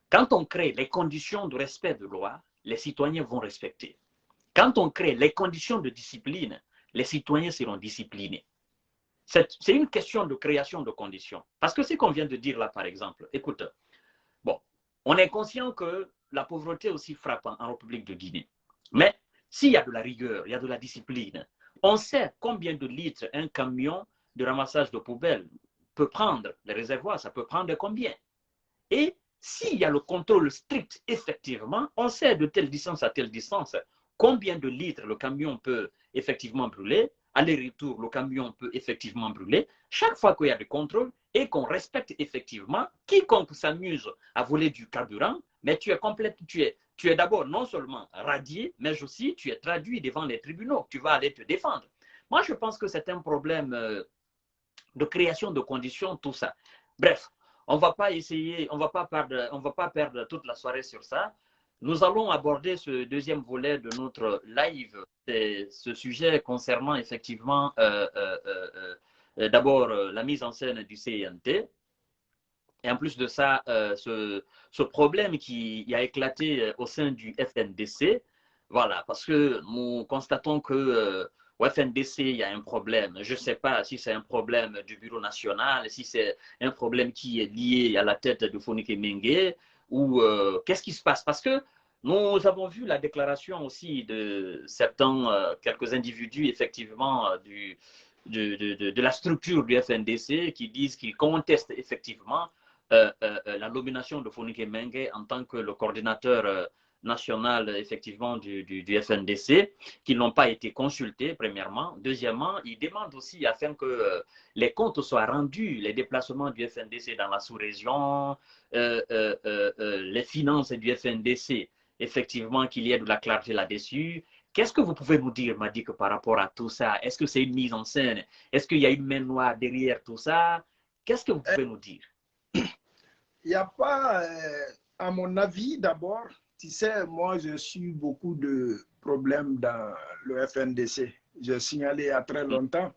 Quand on crée les conditions de respect de loi, les citoyens vont respecter. Quand on crée les conditions de discipline, les citoyens seront disciplinés. C'est une question de création de conditions. Parce que ce qu'on vient de dire là, par exemple, écoute, bon, on est conscient que la pauvreté aussi frappe en République de Guinée. Mais s'il y a de la rigueur, il y a de la discipline, on sait combien de litres un camion de ramassage de poubelles peut prendre, les réservoirs, ça peut prendre combien. Et s'il y a le contrôle strict, effectivement, on sait de telle distance à telle distance combien de litres le camion peut effectivement brûler. Aller-retour, le camion peut effectivement brûler. Chaque fois qu'il y a des contrôles et qu'on respecte effectivement, quiconque s'amuse à voler du carburant, mais tu es d'abord non seulement radié, mais aussi tu es traduit devant les tribunaux. Tu vas aller te défendre. Moi, je pense que c'est un problème de création de conditions, tout ça. Bref, on ne va pas essayer, on va pas perdre toute la soirée sur ça. Nous allons aborder ce deuxième volet de notre live, ce sujet concernant effectivement d'abord la mise en scène du CNT. Et en plus de ça, ce problème qui a éclaté au sein du FNDC, voilà, parce que nous constatons que au FNDC, il y a un problème. Je ne sais pas si c'est un problème du Bureau national, si c'est un problème qui est lié à la tête de Fonike Mengue, ou qu'est-ce qui se passe? Parce que nous avons vu la déclaration aussi de certains, quelques individus, effectivement, de la structure du FNDC qui disent qu'ils contestent effectivement la nomination de Fonike Mengue en tant que le coordinateur national effectivement du FNDC, qui n'ont pas été consultés, premièrement. Deuxièmement, ils demandent aussi afin que les comptes soient rendus, les déplacements du FNDC dans la sous-région, les finances du FNDC, effectivement, qu'il y ait de la clarté là-dessus. Qu'est-ce que vous pouvez nous dire, Madik, par rapport à tout ça? Est-ce que c'est une mise en scène? Est-ce qu'il y a une main noire derrière tout ça? Qu'est-ce que vous pouvez nous dire? Il n'y a pas, à mon avis, d'abord, tu sais, moi, je suis beaucoup de problèmes dans le FNDC. J'ai signalé il y a très longtemps.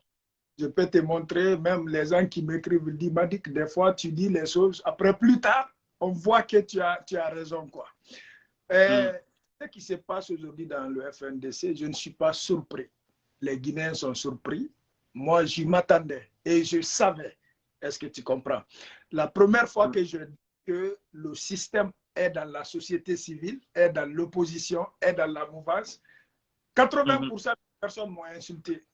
Je peux te montrer, même les gens qui m'écrivent, ils disent, Madik, des fois, tu dis les choses. Après, plus tard, on voit que tu as raison, quoi. Ce qui se passe aujourd'hui dans le FNDC, je ne suis pas surpris. Les Guinéens sont surpris. Moi, j'y m'attendais et je savais. Est-ce que tu comprends? La première fois que je dis que le système est dans la société civile, est dans l'opposition, est dans la mouvance, 80% des personnes m'ont insulté.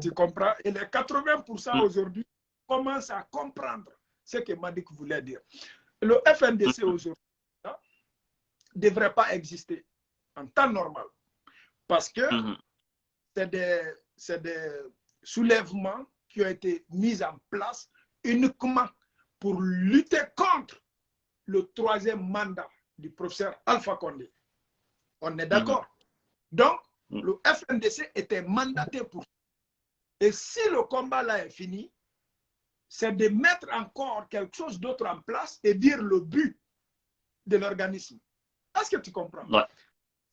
Tu comprends? Et les 80% aujourd'hui commencent à comprendre ce que Madik voulait dire. Le FNDC aujourd'hui ne devrait pas exister en temps normal parce que c'est des soulèvements qui ont été mis en place uniquement pour lutter contre le troisième mandat du professeur Alpha Condé. On est d'accord? Donc, le FNDC était mandaté pour ça. Et si le combat là est fini, c'est de mettre encore quelque chose d'autre en place et dire le but de l'organisme. Est-ce que tu comprends? Ouais.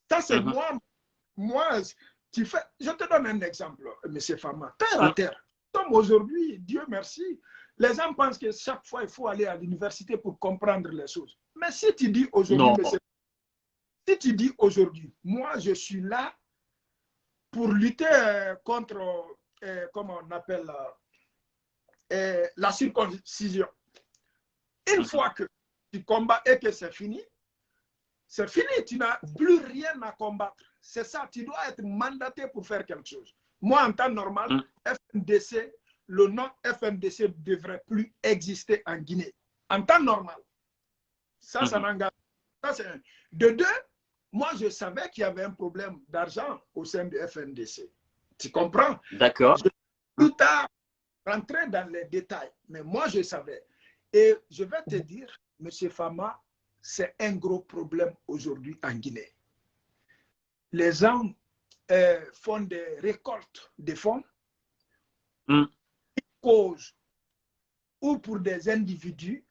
Ça, c'est moi, tu fais, je te donne un exemple, M. Fama. Terre à terre. Nous sommes aujourd'hui, Dieu merci, Les gens pensent que chaque fois, il faut aller à l'université pour comprendre les choses. Mais si tu dis aujourd'hui, si tu dis aujourd'hui, moi, je suis là pour lutter contre, comment on appelle, la circoncision. Une fois que tu combats et que c'est fini, tu n'as plus rien à combattre. C'est ça, tu dois être mandaté pour faire quelque chose. Moi, en temps normal, FNDC, le nom FNDC ne devrait plus exister en Guinée. En temps normal. Ça, ça n'engage pas. De deux, moi, je savais qu'il y avait un problème d'argent au sein de FNDC. Tu comprends? D'accord. Plus tard, rentrer dans les détails. Mais moi, je savais. Et je vais te dire, M. Fama, c'est un gros problème aujourd'hui en Guinée. Les gens font des récoltes de fonds, cause ou pour des individus.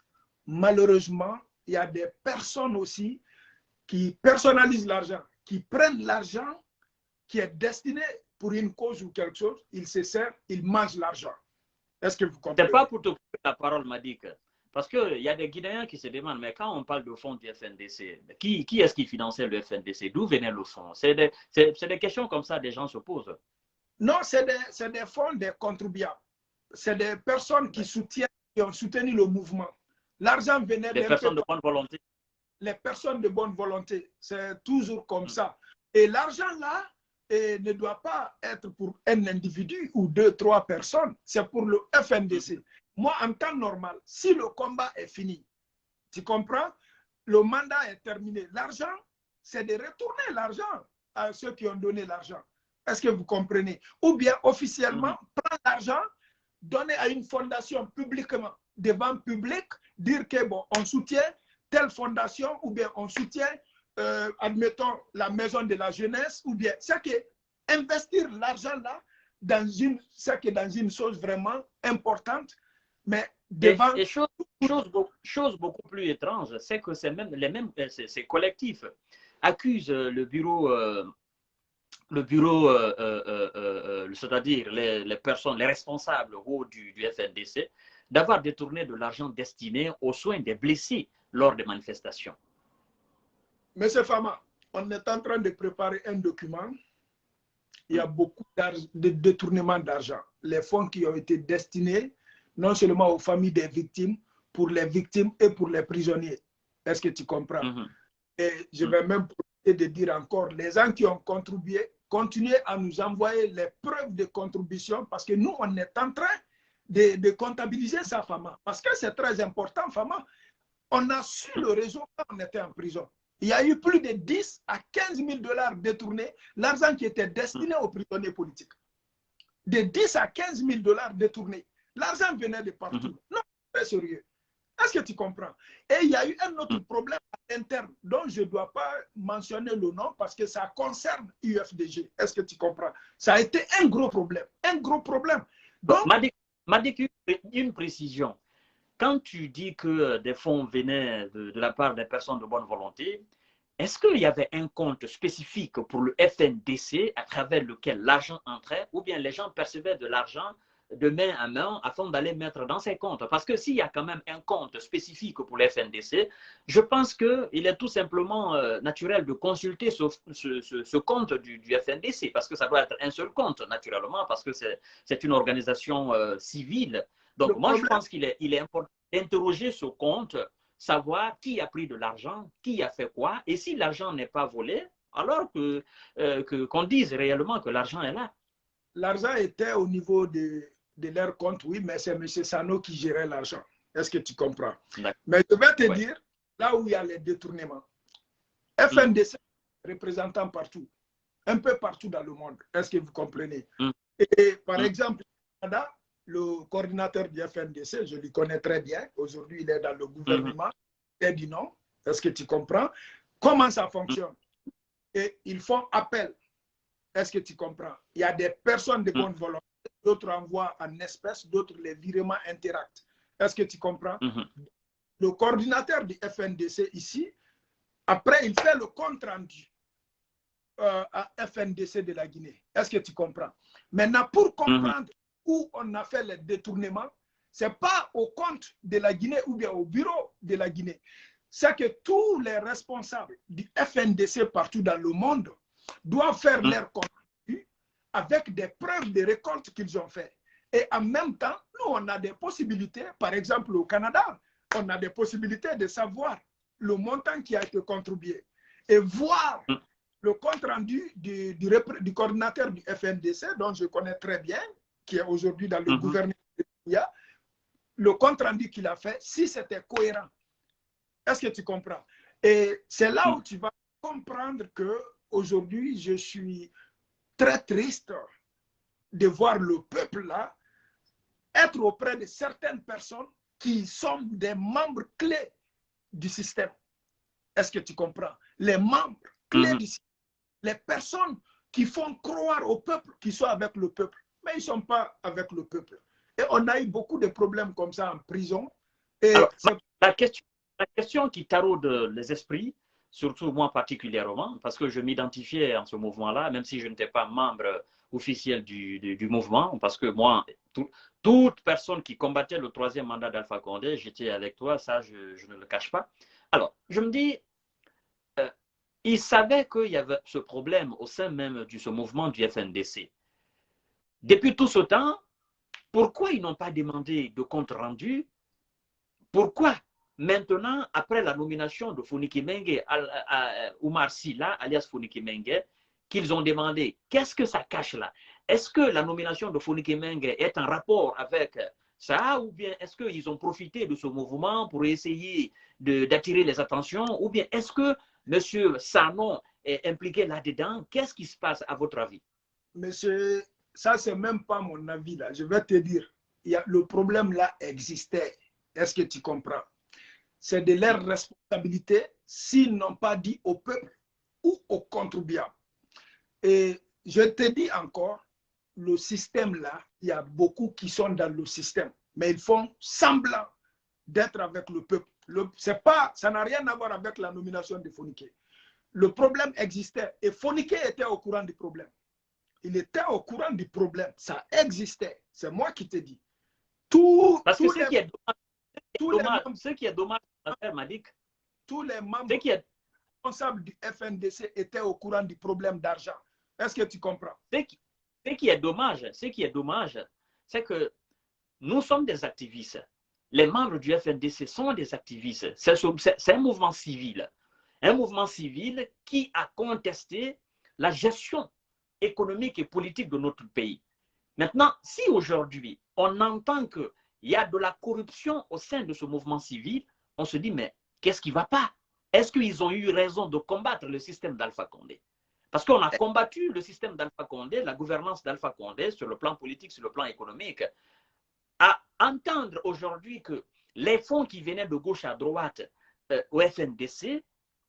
Malheureusement, il y a des personnes aussi qui personnalisent l'argent, qui prennent l'argent qui est destiné pour une cause ou quelque chose, ils se servent, ils mangent l'argent. Est-ce que vous comprenez? C'est pas pour te couper la parole, Madik. Parce qu'il y a des Guinéens qui se demandent, mais quand on parle de fonds du FNDC, qui est-ce qui finançait le FNDC? D'où venait le fonds? C'est des questions comme ça, des gens se posent. Non, c'est des fonds des contribuables. C'est des personnes qui soutiennent, qui ont soutenu le mouvement. L'argent venait des personnes de bonne volonté. Les personnes de bonne volonté, c'est toujours comme ça. Et l'argent là ne doit pas être pour un individu ou 2, 3 personnes. C'est pour le FNDC. Moi, en temps normal, si le combat est fini, tu comprends, le mandat est terminé. L'argent, c'est de retourner l'argent à ceux qui ont donné l'argent. Est-ce que vous comprenez? Ou bien officiellement, prendre l'argent, donner à une fondation publiquement, devant public, dire que bon, on soutient telle fondation, ou bien on soutient, admettons, la maison de la jeunesse, ou bien c'est que investir l'argent là dans une chose vraiment importante, mais devant... Et chose beaucoup plus étrange, c'est que ces collectifs accusent le bureau, c'est-à-dire les personnes, les responsables du FNDC, d'avoir détourné de l'argent destiné aux soins des blessés lors des manifestations. Monsieur Fama, on est en train de préparer un document. Il y a beaucoup de détournements d'argent. Les fonds qui ont été destinés non seulement aux familles des victimes, pour les victimes et pour les prisonniers. Est-ce que tu comprends? Et je vais même profiter de dire encore, les gens qui ont contribué, continuez à nous envoyer les preuves de contribution parce que nous, on est en train de comptabiliser ça, Fama. Parce que c'est très important, Fama. On a su le réseau quand on était en prison. Il y a eu plus de 10 à 15 000 $ détournés, l'argent qui était destiné aux prisonniers politiques. De 10 à 15 000 $ détournés. L'argent venait de partout. Non, très sérieux. Est-ce que tu comprends? Et il y a eu un autre problème interne dont je ne dois pas mentionner le nom parce que ça concerne UFDG. Est-ce que tu comprends? Ça a été un gros problème. Un gros problème. Donc, Madik, une précision. Quand tu dis que des fonds venaient de la part des personnes de bonne volonté, est-ce qu'il y avait un compte spécifique pour le FNDC à travers lequel l'argent entrait ou bien les gens percevaient de l'argent de main à main afin d'aller mettre dans ces comptes? Parce que s'il y a quand même un compte spécifique pour le FNDC, je pense qu'il est tout simplement naturel de consulter ce compte du FNDC parce que ça doit être un seul compte, naturellement, parce que c'est une organisation civile. Donc, moi, je pense qu'il est important d'interroger ce compte, savoir qui a pris de l'argent, qui a fait quoi, et si l'argent n'est pas volé, alors qu'on dise réellement que l'argent est là. L'argent était au niveau de leur compte, oui, mais c'est M. Sano qui gérait l'argent. Est-ce que tu comprends? Mais je vais te dire, là où il y a les détournements, FNDC représentant partout, un peu partout dans le monde. Est-ce que vous comprenez? Et par exemple, au Canada, le coordinateur du FNDC, je le connais très bien. Aujourd'hui, il est dans le gouvernement. Il a dit non. Est-ce que tu comprends? Comment ça fonctionne? Et ils font appel. Est-ce que tu comprends? Il y a des personnes de bonne volonté. D'autres envoient en espèces, d'autres les virements interacts. Est-ce que tu comprends? Le coordinateur du FNDC ici, après, il fait le compte rendu à FNDC de la Guinée. Est-ce que tu comprends? Maintenant, pour comprendre où on a fait les détournements, Ce n'est pas au compte de la Guinée ou bien au bureau de la Guinée. C'est que tous les responsables du FNDC partout dans le monde doivent faire leur compte avec des preuves de récolte qu'ils ont fait. Et en même temps, nous, on a des possibilités, par exemple au Canada, on a des possibilités de savoir le montant qui a été contribué et voir le compte rendu du coordinateur du FNDC, dont je connais très bien, qui est aujourd'hui dans le gouvernement de l'India, le compte rendu qu'il a fait, si c'était cohérent. Est-ce que tu comprends? Et c'est là où tu vas comprendre que aujourd'hui, je suis très triste de voir le peuple là être auprès de certaines personnes qui sont des membres clés du système. Est-ce que tu comprends? Les membres clés du système. Les personnes qui font croire au peuple qu'ils sont avec le peuple, mais ils ne sont pas avec le peuple. Et on a eu beaucoup de problèmes comme ça en prison. Et alors, la question qui taraude les esprits, surtout moi particulièrement, parce que je m'identifiais en ce mouvement-là, même si je n'étais pas membre officiel du mouvement, parce que moi, toute personne qui combattait le troisième mandat d'Alpha Condé, j'étais avec toi, ça je ne le cache pas. Alors, je me dis, ils savaient qu'il y avait ce problème au sein même de ce mouvement du FNDC. Depuis tout ce temps, pourquoi ils n'ont pas demandé de compte rendu? Pourquoi maintenant, après la nomination de Foniki Mengue à Oumar Silla, alias Foniki Mengue, qu'ils ont demandé qu'est-ce que ça cache là? Est-ce que la nomination de Foniki Mengue est en rapport avec ça, ou bien est-ce qu'ils ont profité de ce mouvement pour essayer d'attirer les attentions, ou bien est-ce que M. Sanon est impliqué là-dedans? Qu'est-ce qui se passe à votre avis? Monsieur, ça c'est même pas mon avis là. Je vais te dire, le problème là existait. Est-ce que tu comprends? C'est de leur responsabilité s'ils n'ont pas dit au peuple ou aux contribuables. Et je te dis encore, le système là, il y a beaucoup qui sont dans le système, mais ils font semblant d'être avec le peuple. Ça n'a rien à voir avec la nomination de Fonike. Le problème existait et Fonike était au courant du problème. Il était au courant du problème. Ça existait. C'est moi qui te dis. Parce que ce qui est dommage, Malik, tous les membres responsables du FNDC étaient au courant du problème d'argent. Est-ce que tu comprends? Ce qui est dommage, c'est que nous sommes des activistes. Les membres du FNDC sont des activistes. C'est un mouvement civil. Un mouvement civil qui a contesté la gestion économique et politique de notre pays. Maintenant, si aujourd'hui, on entend qu'il y a de la corruption au sein de ce mouvement civil, on se dit, mais qu'est-ce qui ne va pas? Est-ce qu'ils ont eu raison de combattre le système d'Alpha Condé? Parce qu'on a combattu le système d'Alpha Condé, la gouvernance d'Alpha Condé sur le plan politique, sur le plan économique. À entendre aujourd'hui que les fonds qui venaient de gauche à droite au FNDC,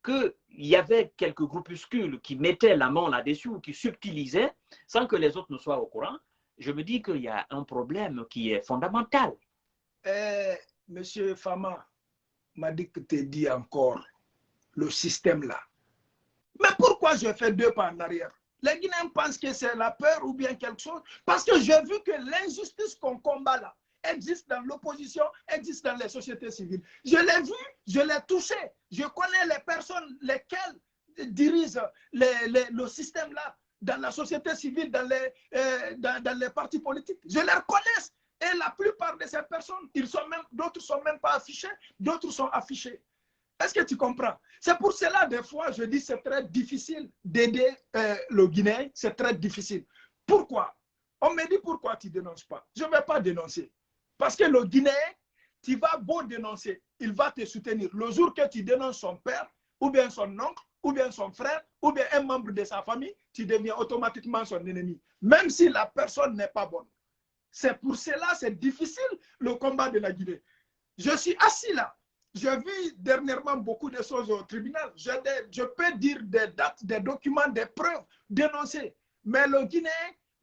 qu'il y avait quelques groupuscules qui mettaient la main là-dessus ou qui subtilisaient sans que les autres ne soient au courant, je me dis qu'il y a un problème qui est fondamental. Monsieur Fama m'a dit que tu dis encore le système là. Mais pourquoi je fais deux pas en arrière? Les Guinéens pensent que c'est la peur ou bien quelque chose. Parce que j'ai vu que l'injustice qu'on combat là existe dans l'opposition, existe dans les sociétés civiles. Je l'ai vu, je l'ai touché. Je connais les personnes lesquelles dirigent le système là dans la société civile, dans les partis politiques. Je les connais. Et la plupart de ces personnes, d'autres ne sont même pas affichés, d'autres sont affichés. Est-ce que tu comprends? C'est pour cela, des fois, je dis que c'est très difficile d'aider le Guinéen. C'est très difficile. Pourquoi? On me dit pourquoi tu ne dénonces pas. Je ne vais pas dénoncer. Parce que le Guinéen, tu vas beau dénoncer, il va te soutenir. Le jour que tu dénonces son père, ou bien son oncle, ou bien son frère, ou bien un membre de sa famille, tu deviens automatiquement son ennemi. Même si la personne n'est pas bonne. C'est pour cela, c'est difficile, le combat de la Guinée. Je suis assis là. J'ai vu dernièrement beaucoup de choses au tribunal. Je peux dire des dates, des documents, des preuves, dénoncer. Mais le Guinéen,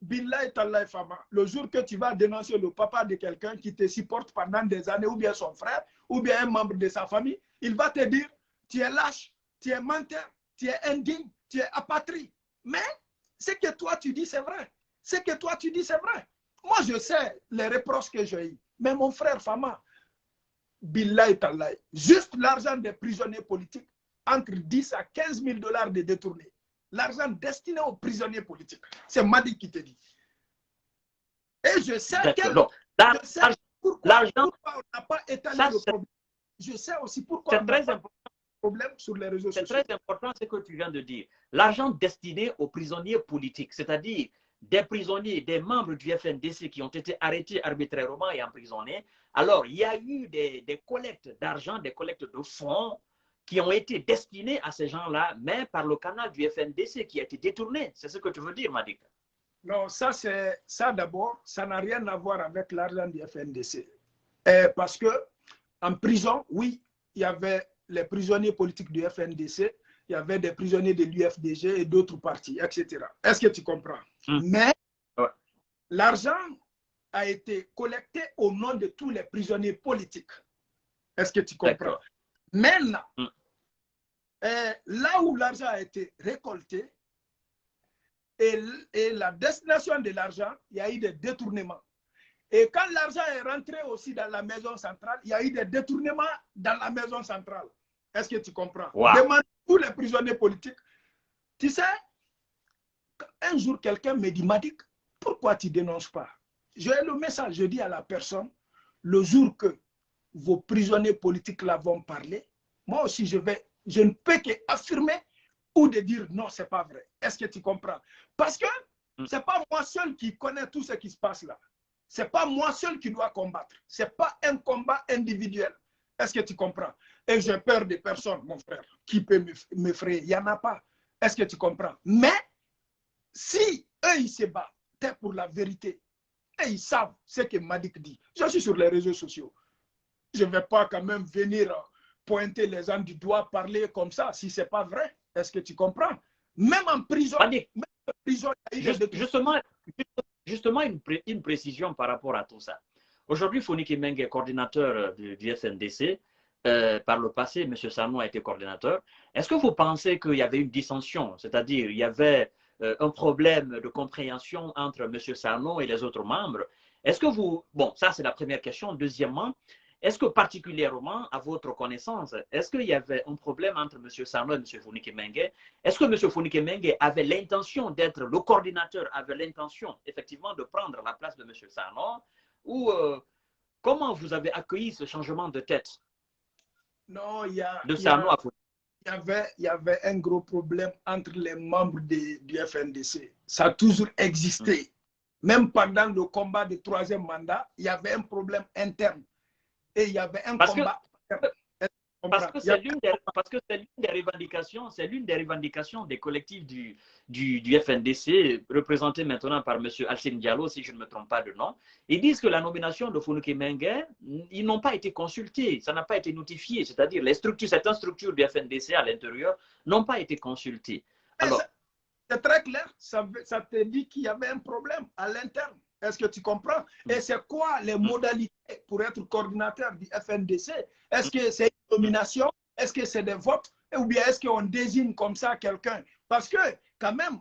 Billahi Tallahi Fama, le jour que tu vas dénoncer le papa de quelqu'un qui te supporte pendant des années, ou bien son frère, ou bien un membre de sa famille, il va te dire, tu es lâche, tu es menteur, tu es indigne, tu es apatride. Mais ce que toi tu dis, c'est vrai. Ce que toi tu dis, c'est vrai. Moi, je sais les reproches que j'ai eu. Mais mon frère Fama, billahi tallahi, juste l'argent des prisonniers politiques, entre 10 à 15 000 $ de détournés. L'argent destiné aux prisonniers politiques. C'est Madi qui te dit. Et je sais, pourquoi on n'a pas étalé le problème. Je sais aussi pourquoi on n'a pas de problème sur les réseaux sociaux. C'est très important ce que tu viens de dire. L'argent destiné aux prisonniers politiques, c'est-à-dire des prisonniers, des membres du FNDC qui ont été arrêtés arbitrairement et emprisonnés. Alors, il y a eu des collectes d'argent, des collectes de fonds qui ont été destinés à ces gens-là, mais par le canal du FNDC qui a été détourné. C'est ce que tu veux dire, Madick? Non, ça d'abord, ça n'a rien à voir avec l'argent du FNDC. Parce que en prison, oui, il y avait les prisonniers politiques du FNDC, il y avait des prisonniers de l'UFDG et d'autres partis, etc. Est-ce que tu comprends? Mais l'argent a été collecté au nom de tous les prisonniers politiques. Est-ce que tu comprends? Maintenant, là où l'argent a été récolté, et la destination de l'argent, il y a eu des détournements. Et quand l'argent est rentré aussi dans la maison centrale, il y a eu des détournements dans la maison centrale. Est-ce que tu comprends? Wow. Demande tous les prisonniers politiques. Tu sais, un jour, quelqu'un me dit, Madick, pourquoi tu ne dénonces pas? J'ai le message, je dis à la personne, le jour que vos prisonniers politiques là vont parler, moi aussi, je ne peux qu'affirmer ou de dire non, ce n'est pas vrai. Est-ce que tu comprends? Parce que ce n'est pas moi seul qui connais tout ce qui se passe là. Ce n'est pas moi seul qui dois combattre. Ce n'est pas un combat individuel. Est-ce que tu comprends? Et j'ai peur de personne, mon frère, qui peut m'effrayer. Il n'y en a pas. Est-ce que tu comprends? Mais si eux, ils se battent pour la vérité, et ils savent ce que Madick dit. Je suis sur les réseaux sociaux. Je ne vais pas quand même venir pointer les gens du doigt, parler comme ça, si ce n'est pas vrai. Est-ce que tu comprends? Même en prison, justement une précision par rapport à tout ça. Aujourd'hui, Fonike Mengue est coordinateur du FNDC. Par le passé, M. Sarno a été coordinateur. Est-ce que vous pensez qu'il y avait une dissension, c'est-à-dire il y avait un problème de compréhension entre M. Sarno et les autres membres? Est-ce que vous... Bon, ça c'est la première question. Deuxièmement, est-ce que particulièrement, à votre connaissance, est-ce qu'il y avait un problème entre M. Sarno et M. Fonike Mengue? Est-ce que M. Fonike Mengue avait l'intention d'être le coordinateur, avait l'intention effectivement de prendre la place de M. Sarno? Ou comment vous avez accueilli ce changement de tête? Non, il y avait un gros problème entre les membres du FNDC. Ça a toujours existé. Même pendant le combat du troisième mandat, il y avait un problème interne. Et il y avait un combat. Parce que c'est l'une des revendications des collectifs du FNDC, représentés maintenant par M. Alcine Diallo, si je ne me trompe pas de nom. Ils disent que la nomination de Fonike Mengue, ils n'ont pas été consultés, ça n'a pas été notifié, c'est-à-dire certaines structures du FNDC à l'intérieur n'ont pas été consultées. Alors, c'est très clair, ça te dit qu'il y avait un problème à l'interne. Est-ce que tu comprends? Et c'est quoi les modalités pour être coordinateur du FNDC? Est-ce que c'est une nomination? Est-ce que c'est des votes? Ou bien est-ce qu'on désigne comme ça quelqu'un? Parce que quand même,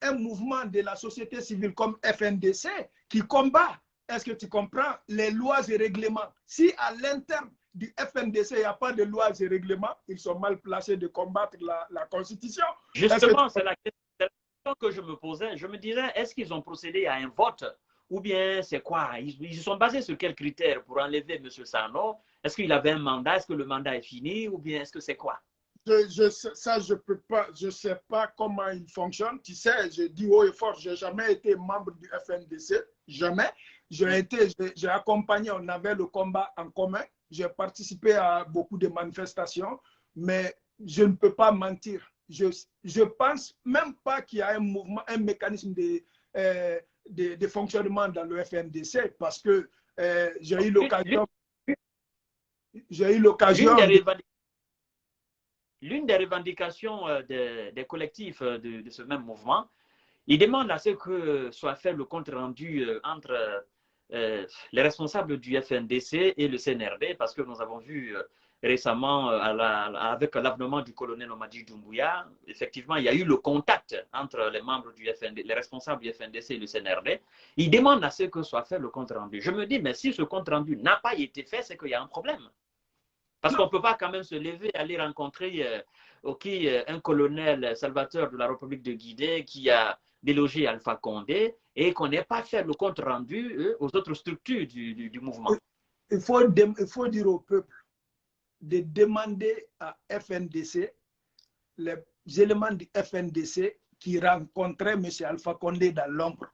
un mouvement de la société civile comme FNDC qui combat, est-ce que tu comprends, les lois et règlements? Si à l'interne du FNDC, il n'y a pas de lois et règlements, ils sont mal placés de combattre la Constitution. Justement, c'est la question que je me posais. Je me disais, est-ce qu'ils ont procédé à un vote? Ou bien c'est quoi? Ils sont basés sur quels critères pour enlever M. Sarno? Est-ce qu'il avait un mandat? Est-ce que le mandat est fini? Ou bien est-ce que c'est quoi? Je peux pas, je sais pas comment il fonctionne. Tu sais, je dis haut et fort, je n'ai jamais été membre du FNDC. Jamais. J'ai accompagné, on avait le combat en commun. J'ai participé à beaucoup de manifestations, mais je ne peux pas mentir. Je pense même pas qu'il y a un mouvement, un mécanisme de fonctionnement dans le FNDC parce que j'ai eu l'occasion. L'une des revendications des collectifs de ce même mouvement, ils demandent à ce que soit fait le compte rendu entre les responsables du FNDC et le CNRD, parce que nous avons vu récemment, avec l'avènement du colonel Mamadi Doumbouya, effectivement, il y a eu le contact entre les membres du FND, les responsables du FNDC et le CNRD. Ils demandent à ce que soit fait le compte-rendu. Je me dis, mais si ce compte-rendu n'a pas été fait, c'est qu'il y a un problème. Parce qu'on ne peut pas quand même se lever, aller rencontrer un colonel Salvatore de la République de Guinée qui a délogé Alpha Condé et qu'on n'ait pas fait le compte-rendu aux autres structures du mouvement. Il faut dire au peuple de demander à FNDC, les éléments du FNDC qui rencontraient M. Alpha Condé dans l'ombre.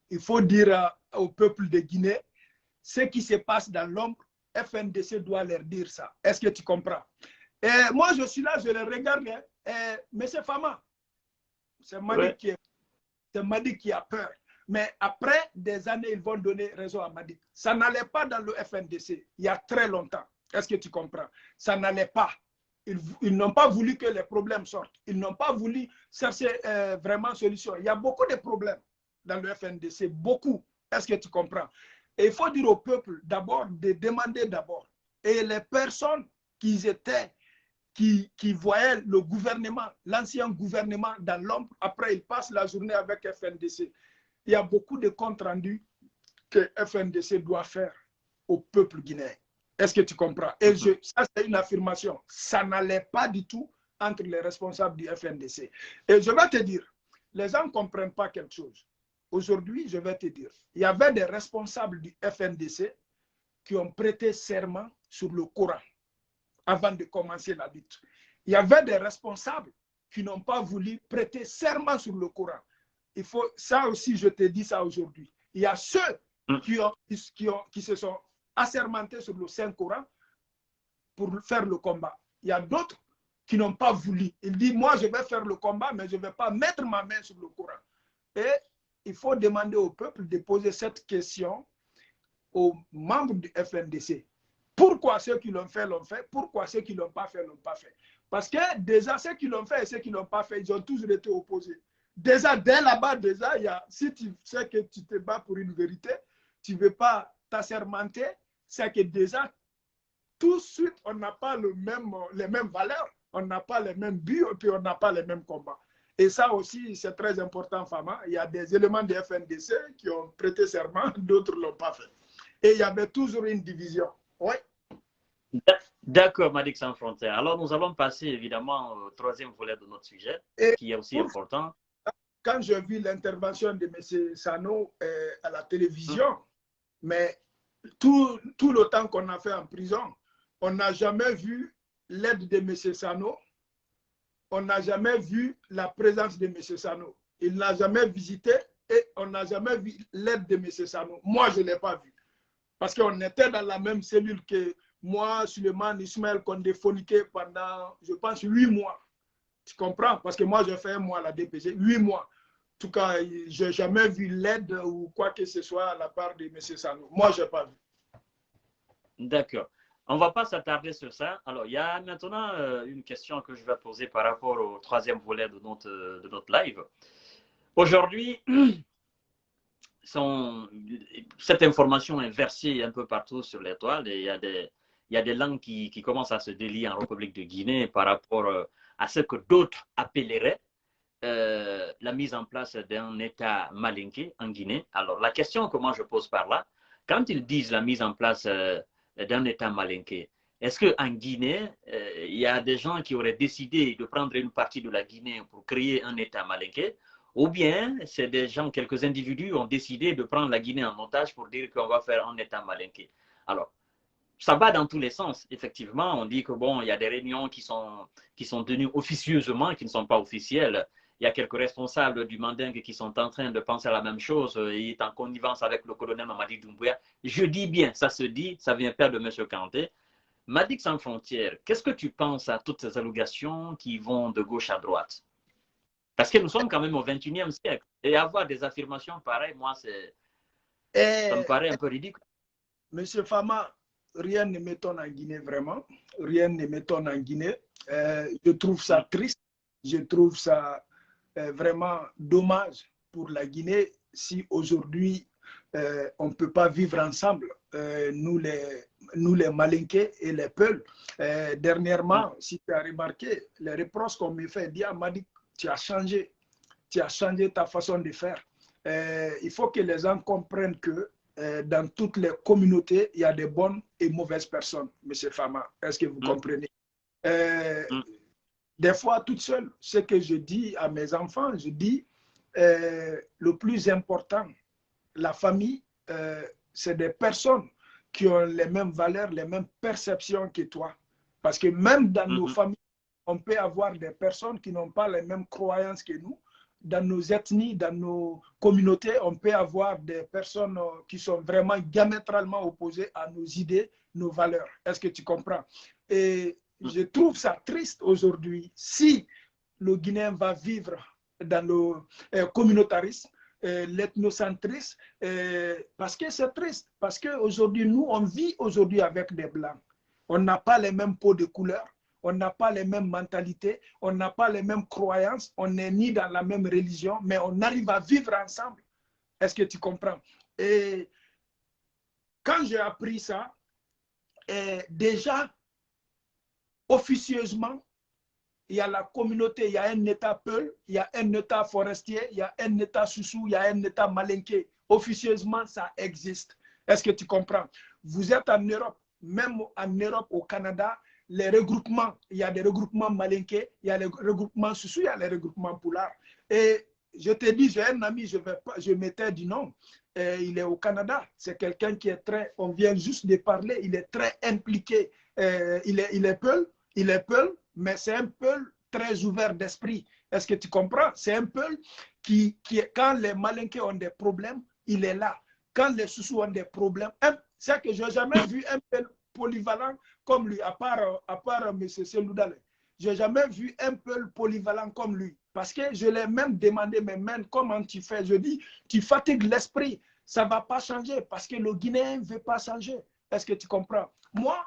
Il faut dire au peuple de Guinée, ce qui se passe dans l'ombre, FNDC doit leur dire ça. Est-ce que tu comprends? Et moi, je suis là, je les regarde. Mais c'est Fama. C'est Madi qui a peur. Mais après des années, ils vont donner raison à Madi. Ça n'allait pas dans le FNDC il y a très longtemps. Est-ce que tu comprends? Ça n'allait pas. Ils n'ont pas voulu que les problèmes sortent. Ils n'ont pas voulu chercher vraiment solution. Il y a beaucoup de problèmes dans le FNDC. Beaucoup. Est-ce que tu comprends? Et il faut dire au peuple d'abord, de demander d'abord. Et les personnes qui voyaient le gouvernement, l'ancien gouvernement dans l'ombre, après ils passent la journée avec FNDC. Il y a beaucoup de comptes rendus que FNDC doit faire au peuple guinéen. Est-ce que tu comprends? Et ça, c'est une affirmation. Ça n'allait pas du tout entre les responsables du FNDC. Et je vais te dire, les gens ne comprennent pas quelque chose. Aujourd'hui, je vais te dire, il y avait des responsables du FNDC qui ont prêté serment sur le Coran avant de commencer la lutte. Il y avait des responsables qui n'ont pas voulu prêter serment sur le Coran. Il faut, ça aussi, je te dis ça aujourd'hui. Il y a ceux qui se sont assermentés sur le Saint-Coran pour faire le combat. Il y a d'autres qui n'ont pas voulu. Ils disent, moi, je vais faire le combat, mais je ne vais pas mettre ma main sur le Coran. Et il faut demander au peuple de poser cette question aux membres du FNDC. Pourquoi ceux qui l'ont fait, l'ont fait? Pourquoi ceux qui ne l'ont pas fait, l'ont pas fait? Parce que déjà, ceux qui l'ont fait et ceux qui ne l'ont pas fait, ils ont tous été opposés. Déjà, dès là-bas, si tu sais que tu te bats pour une vérité, tu ne veux pas t'assermenter, c'est que déjà, tout de suite, on n'a pas les mêmes valeurs, on n'a pas les mêmes buts et puis on n'a pas les mêmes combats. Et ça aussi, c'est très important, Fama. Il y a des éléments de FNDC qui ont prêté serment, d'autres ne l'ont pas fait. Et il y avait toujours une division. Oui. D'accord, Madic Sans Frontières. Alors, nous allons passer évidemment au troisième volet de notre sujet, qui est aussi important. Quand j'ai vu l'intervention de M. Sano à la télévision, mais tout le temps qu'on a fait en prison, on n'a jamais vu l'aide de M. Sano. On n'a jamais vu la présence de M. Sano. Il n'a jamais visité et on n'a jamais vu l'aide de M. Sano. Moi, je ne l'ai pas vu. Parce qu'on était dans la même cellule que moi, Suleiman, Ismaël, qu'on déphoniquait pendant, je pense, 8 mois. Tu comprends? Parce que moi, j'ai fait un mois à la DPG, 8 mois. En tout cas, je n'ai jamais vu l'aide ou quoi que ce soit à la part de M. Sano. Moi, je n'ai pas vu. D'accord. On ne va pas s'attarder sur ça. Alors, il y a maintenant une question que je vais poser par rapport au troisième volet de notre live. Aujourd'hui, cette information est versée un peu partout sur l'étoile et il y a des langues qui commencent à se délier en République de Guinée par rapport à ce que d'autres appelleraient la mise en place d'un État malinké en Guinée. Alors, la question que moi je pose par là, quand ils disent la mise en place d'un État malinké, est-ce qu'en Guinée, il y a des gens qui auraient décidé de prendre une partie de la Guinée pour créer un État malinké, ou bien c'est des gens, quelques individus ont décidé de prendre la Guinée en otage pour dire qu'on va faire un État malinké? Alors, ça va dans tous les sens. Effectivement, on dit que bon, il y a des réunions qui sont tenues officieusement et qui ne sont pas officielles. Il y a quelques responsables du Mandingue qui sont en train de penser à la même chose et est en connivence avec le colonel Mamadi Doumbouya. Je dis bien, ça se dit, ça vient pas de M. Kanté. Madic Sans Frontières, qu'est-ce que tu penses à toutes ces allégations qui vont de gauche à droite? Parce que nous sommes quand même au XXIe siècle. Et avoir des affirmations pareilles, moi, ça me paraît un peu ridicule. Monsieur Fama, rien ne m'étonne en Guinée, vraiment. Rien ne m'étonne en Guinée. Je trouve ça triste. Je trouve ça vraiment dommage pour la Guinée si aujourd'hui on ne peut pas vivre ensemble, nous les Malinké et les Peuls. Dernièrement, si tu as remarqué, les reproches qu'on me fait, Dia m'a dit, tu as changé ta façon de faire. Il faut que les gens comprennent que dans toutes les communautés, il y a des bonnes et mauvaises personnes, M. Fama. Est-ce que vous comprenez? Des fois, toute seule, ce que je dis à mes enfants, je dis, le plus important, la famille, c'est des personnes qui ont les mêmes valeurs, les mêmes perceptions que toi. Parce que même dans nos familles, on peut avoir des personnes qui n'ont pas les mêmes croyances que nous. Dans nos ethnies, dans nos communautés, on peut avoir des personnes qui sont vraiment diamétralement opposées à nos idées, nos valeurs. Est-ce que tu comprends? Et je trouve ça triste aujourd'hui si le Guinéen va vivre dans le communautarisme, l'ethnocentrisme, parce que c'est triste. Parce qu'aujourd'hui, nous, on vit aujourd'hui avec des Blancs. On n'a pas les mêmes peaux de couleur. On n'a pas les mêmes mentalités, on n'a pas les mêmes croyances, on n'est ni dans la même religion, mais on arrive à vivre ensemble. Est-ce que tu comprends? Et quand j'ai appris ça, déjà, officieusement, il y a la communauté, il y a un État Peul, il y a un État forestier, il y a un État Soussou, il y a un État Malinké. Officieusement, ça existe. Est-ce que tu comprends? Vous êtes en Europe, même en Europe, au Canada, les regroupements, il y a des regroupements malinqués, il y a les regroupements Soussou, il y a les regroupements Poulard. Et je te dis, j'ai un ami, je m'étais du nom, il est au Canada. C'est quelqu'un qui est très, on vient juste de parler, il est très impliqué. Il est Peul, mais c'est un Peul très ouvert d'esprit. Est-ce que tu comprends? C'est un Peul qui, quand les Malinqués ont des problèmes, il est là. Quand les Soussous ont des problèmes, c'est que je n'ai jamais vu un Peul polyvalent comme lui, à part M. Seloudale. Je n'ai jamais vu un Peul polyvalent comme lui. Parce que je l'ai même demandé, mais même comment tu fais? Je dis, tu fatigues l'esprit. Ça ne va pas changer parce que le Guinéen ne veut pas changer. Est-ce que tu comprends? Moi,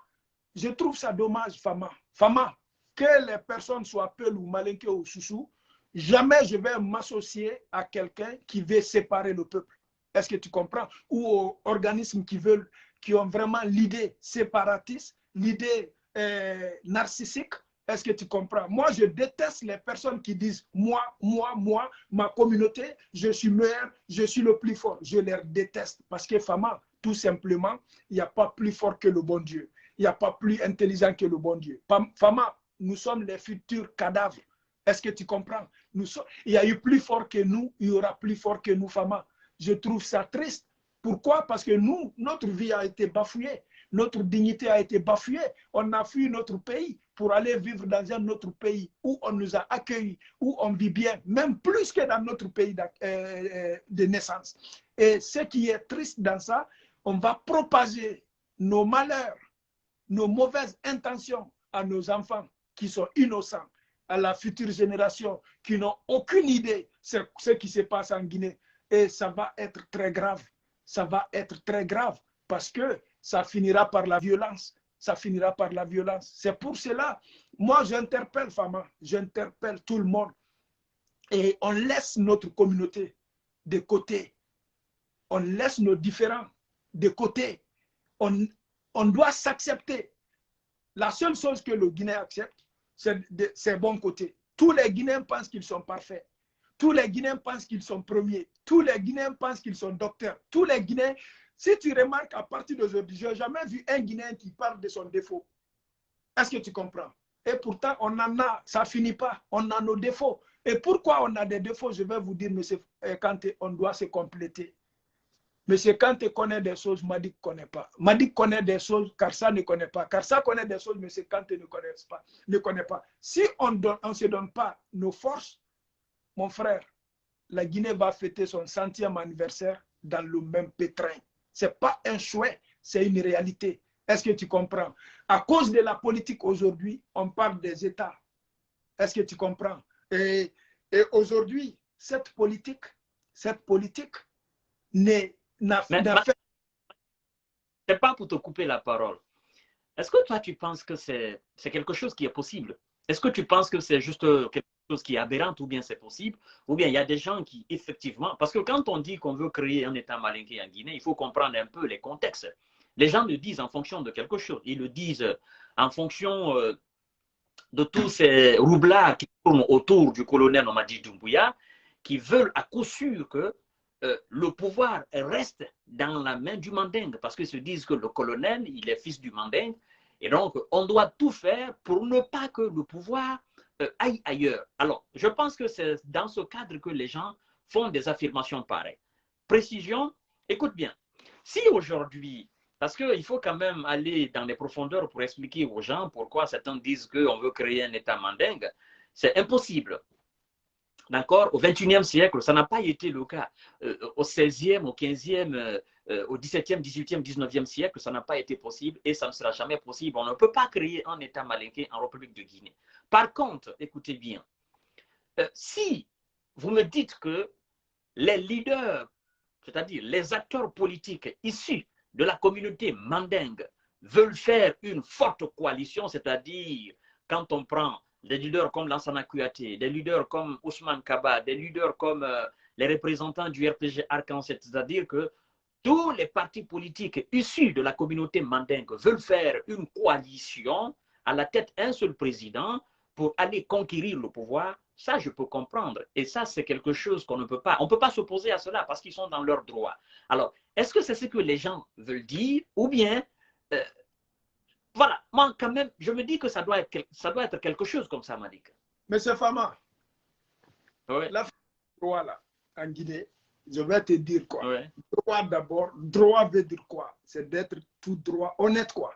je trouve ça dommage, Fama. Fama, que les personnes soient Peul ou Malinké ou Soussou, jamais je vais m'associer à quelqu'un qui veut séparer le peuple. Est-ce que tu comprends? Ou aux organismes qui ont vraiment l'idée séparatiste, l'idée narcissique. Est-ce que tu comprends? Moi, je déteste les personnes qui disent moi, ma communauté, je suis meilleur, je suis le plus fort. Je les déteste parce que Fama, tout simplement, il n'y a pas plus fort que le bon Dieu. Il n'y a pas plus intelligent que le bon Dieu. Fama, nous sommes les futurs cadavres. Est-ce que tu comprends? Il y a eu plus fort que nous, il y aura plus fort que nous, Fama. Je trouve ça triste. Pourquoi? Parce que nous, notre vie a été bafouée. Notre dignité a été bafouée. On a fui notre pays pour aller vivre dans un autre pays où on nous a accueillis, où on vit bien, même plus que dans notre pays de naissance. Et ce qui est triste dans ça, on va propager nos malheurs, nos mauvaises intentions à nos enfants qui sont innocents, à la future génération qui n'ont aucune idée de ce qui se passe en Guinée. Et ça va être très grave. Ça va être très grave parce que ça finira par la violence. Ça finira par la violence. C'est pour cela, moi j'interpelle Fama, j'interpelle tout le monde. Et on laisse notre communauté de côté. On laisse nos différends de côté. On doit s'accepter. La seule chose que le Guinéen accepte, c'est ses bons côtés. Tous les Guinéens pensent qu'ils sont parfaits. Tous les Guinéens pensent qu'ils sont premiers. Tous les Guinéens pensent qu'ils sont docteurs. Tous les Guinéens, si tu remarques à partir d'aujourd'hui, je n'ai jamais vu un Guinéen qui parle de son défaut. Est-ce que tu comprends? Et pourtant, on en a, ça ne finit pas. On a nos défauts. Et pourquoi on a des défauts? Je vais vous dire, monsieur Kanté, on doit se compléter. Monsieur Kanté connaît des choses, Madik ne connaît pas. Madik connaît des choses, Karsa ne connaît pas. Karsa connaît des choses, monsieur Kanté ne connaît pas. Si on ne se donne pas nos forces, mon frère, la Guinée va fêter son 100e anniversaire dans le même pétrin. Ce n'est pas un souhait, c'est une réalité. Est-ce que tu comprends? À cause de la politique aujourd'hui, on parle des États. Est-ce que tu comprends? Et aujourd'hui, cette politique n'a fait... C'est pas pour te couper la parole. Est-ce que toi, tu penses que c'est quelque chose qui est possible? Est-ce que tu penses que c'est juste quelque chose qui est aberrante, ou bien c'est possible, ou bien il y a des gens qui, effectivement, parce que quand on dit qu'on veut créer un État malinké en Guinée, il faut comprendre un peu les contextes. Les gens le disent en fonction de quelque chose. Ils le disent en fonction de tous ces roublards qui tournent autour du colonel Mamadi Doumbouya, qui veulent à coup sûr que le pouvoir reste dans la main du Mandingue, parce qu'ils se disent que le colonel, il est fils du Mandingue, et donc on doit tout faire pour ne pas que le pouvoir aille ailleurs. Alors, je pense que c'est dans ce cadre que les gens font des affirmations pareilles. Précision, écoute bien, si aujourd'hui, parce qu'il faut quand même aller dans les profondeurs pour expliquer aux gens pourquoi certains disent qu'on veut créer un État mandingue, c'est impossible. D'accord? Au XXIe siècle, ça n'a pas été le cas. Au XVIe, au XVe, au XVIIe, XVIIIe, XIXe siècle, ça n'a pas été possible et ça ne sera jamais possible. On ne peut pas créer un État malinké en République de Guinée. Par contre, écoutez bien, si vous me dites que les leaders, c'est-à-dire les acteurs politiques issus de la communauté mandingue veulent faire une forte coalition, c'est-à-dire quand on prend des leaders comme Lansana Kouyaté, des leaders comme Ousmane Kaba, des leaders comme les représentants du RPG Arc-en-Ciel, c'est-à-dire que tous les partis politiques issus de la communauté mandingue veulent faire une coalition à la tête d'un seul président pour aller conquérir le pouvoir, ça je peux comprendre. Et ça c'est quelque chose qu'on ne peut pas, on ne peut pas s'opposer à cela parce qu'ils sont dans leurs droits. Alors, est-ce que c'est ce que les gens veulent dire ou bien voilà, moi quand même, je me dis que ça doit être quelque chose comme ça, Malik. Monsieur Fama, Oui. la droit là, en Guinée, je vais te dire quoi. Oui. Droit d'abord, droit veut dire quoi? C'est d'être tout droit, honnête quoi.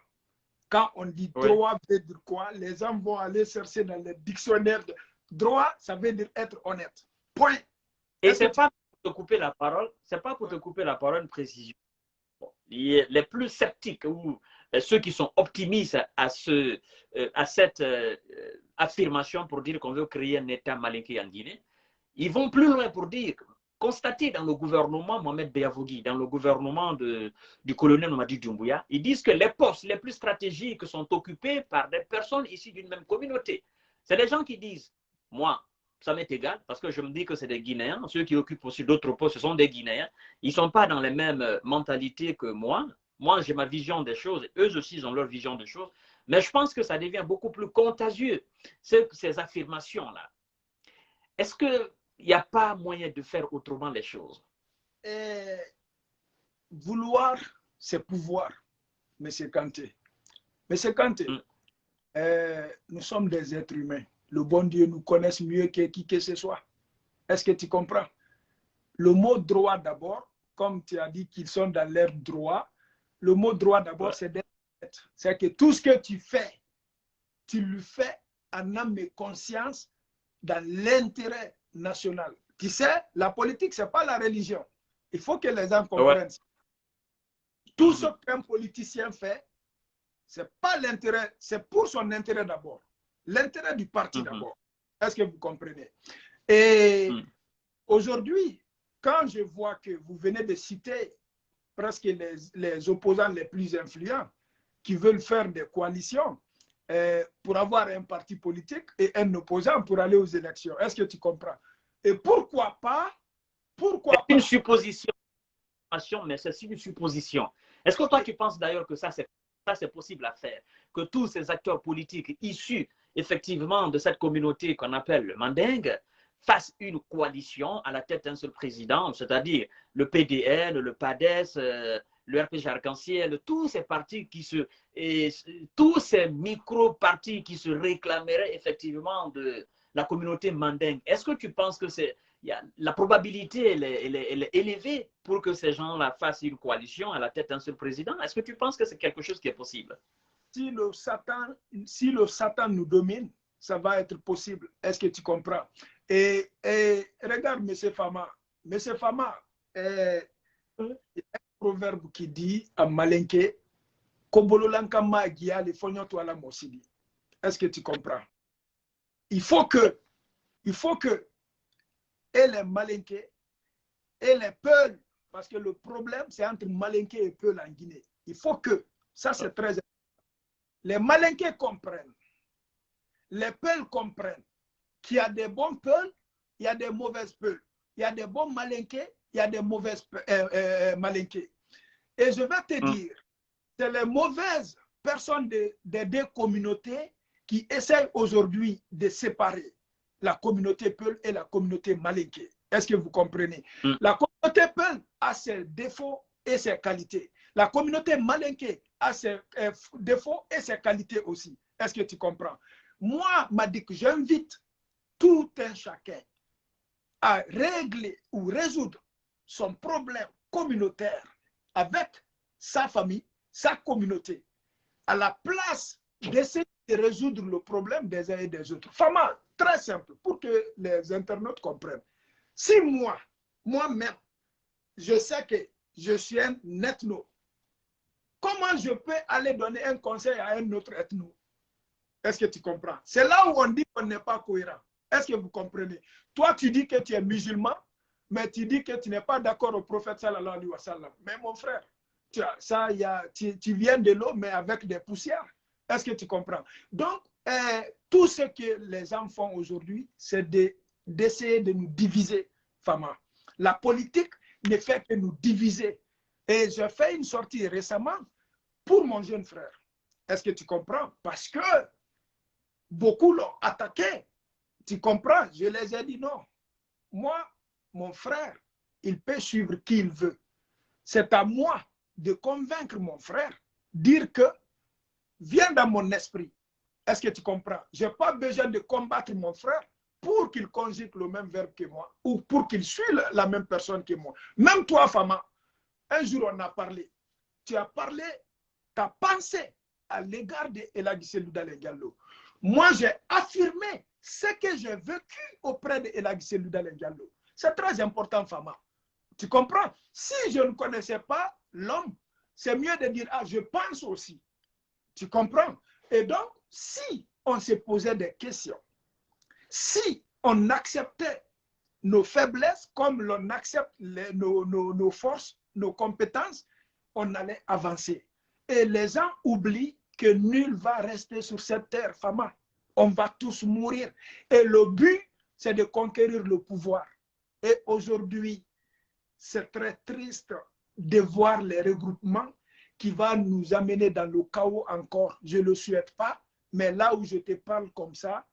Quand on dit droit veut dire quoi, les gens vont aller chercher dans le dictionnaire. Droit, ça veut dire être honnête. Point. Et c'est pas pour te couper la parole, c'est pas pour te couper la parole, une précision. Les plus sceptiques ou ceux qui sont optimistes à cette affirmation pour dire qu'on veut créer un État malinké en Guinée, ils vont plus loin pour dire, constater dans le gouvernement Mohamed Beavogui, dans le gouvernement du colonel Mamadi Doumbouya, ils disent que les postes les plus stratégiques sont occupés par des personnes issues d'une même communauté. C'est des gens qui disent, moi, ça m'est égal, parce que je me dis que c'est des Guinéens. Ceux qui occupent aussi d'autres postes, ce sont des Guinéens. Ils ne sont pas dans les mêmes mentalités que moi. Moi, j'ai ma vision des choses. Eux aussi, ils ont leur vision des choses. Mais je pense que ça devient beaucoup plus contagieux, ces affirmations-là. Est-ce qu'il n'y a pas moyen de faire autrement les choses? Vouloir, c'est pouvoir, M. Kanté. M. Kanté, nous sommes des êtres humains. Le bon Dieu nous connaît mieux que qui que ce soit. Est-ce que tu comprends? Le mot droit d'abord, comme tu as dit qu'ils sont dans leur droit, le mot droit d'abord, c'est d'être. C'est que tout ce que tu fais, tu le fais en âme et conscience dans l'intérêt national. Tu sais, la politique, ce n'est pas la religion. Il faut que les gens comprennent. Tout ce qu'un politicien fait, c'est pas l'intérêt, c'est pour son intérêt d'abord. L'intérêt du parti d'abord. Est-ce que vous comprenez? Et aujourd'hui, quand je vois que vous venez de citer presque les opposants les plus influents qui veulent faire des coalitions pour avoir un parti politique et un opposant pour aller aux élections, est-ce que tu comprends? Et pourquoi pas? Pourquoi pas? Une supposition, mais c'est une supposition. Est-ce que toi, tu penses d'ailleurs que ça, c'est possible à faire? Que tous ces acteurs politiques issus effectivement de cette communauté qu'on appelle le Mandingue fassent une coalition à la tête d'un seul président, c'est-à-dire le PDL, le PADES, le RPG Arc-en-Ciel, tous ces partis tous ces micro-partis qui se réclameraient effectivement de la communauté mandingue. Est-ce que tu penses que la probabilité elle est élevée pour que ces gens-là fassent une coalition à la tête d'un seul président? Est-ce que tu penses que c'est quelque chose qui est possible? Si le Satan nous domine, ça va être possible. Est-ce que tu comprends? Et regarde, M. Fama. M. Fama, il y a un proverbe qui dit en malinké, est-ce que tu comprends? Il faut que et les malinqués et les peuls, parce que le problème, c'est entre malinqués et peuls en Guinée. Il faut que, ça c'est très important. Les malinqués comprennent, les peuls comprennent qu'il y a des bons peuls, il y a des mauvaises peuls. Il y a des bons malinqués, il y a des mauvaises malinqués. Et je vais te dire, c'est les mauvaises personnes des deux communautés qui essayent aujourd'hui de séparer la communauté Peul et la communauté malinké. Est-ce que vous comprenez? La communauté Peul a ses défauts et ses qualités. La communauté malinké a ses défauts et ses qualités aussi. Est-ce que tu comprends? Moi, Madik, j'invite tout un chacun à régler ou résoudre son problème communautaire avec sa famille, sa communauté, à la place d'essayer de résoudre le problème des uns et des autres. Fama, très simple, pour que les internautes comprennent. Si moi-même, je sais que je suis un ethno, comment je peux aller donner un conseil à un autre ethno? Est-ce que tu comprends? C'est là où on dit qu'on n'est pas cohérent. Est-ce que vous comprenez? Toi, tu dis que tu es musulman, mais tu dis que tu n'es pas d'accord au prophète sallallahu alayhi wa sallam. Mais mon frère, tu viens de l'eau, mais avec des poussières. Est-ce que tu comprends? Donc, tout ce que les gens font aujourd'hui, c'est d'essayer de nous diviser, Fama. La politique ne fait que nous diviser. Et j'ai fait une sortie récemment pour mon jeune frère. Est-ce que tu comprends? Parce que beaucoup l'ont attaqué. Tu comprends? Je les ai dit non. Moi, mon frère, il peut suivre qui il veut. C'est à moi de convaincre mon frère, dire que viens dans mon esprit. Est-ce que tu comprends? Je n'ai pas besoin de combattre mon frère pour qu'il conjugue le même verbe que moi ou pour qu'il suive la même personne que moi. Même toi, Fama, un jour on a parlé. Tu as parlé, ta pensée à l'égard de Elhadji Cellou Dalein Diallo. Moi, j'ai affirmé ce que j'ai vécu auprès de Elhadji Cellou Dalein Diallo. C'est très important, Fama. Tu comprends? Si je ne connaissais pas l'homme, c'est mieux de dire, ah, je pense aussi. Tu comprends? Et donc, si on se posait des questions, si on acceptait nos faiblesses comme l'on accepte nos forces, nos compétences, on allait avancer. Et les gens oublient que nul va rester sur cette terre, Fama. On va tous mourir. Et le but, c'est de conquérir le pouvoir. Et aujourd'hui, c'est très triste de voir les regroupements qui vont nous amener dans le chaos encore. Je ne le souhaite pas, mais là où je te parle comme ça,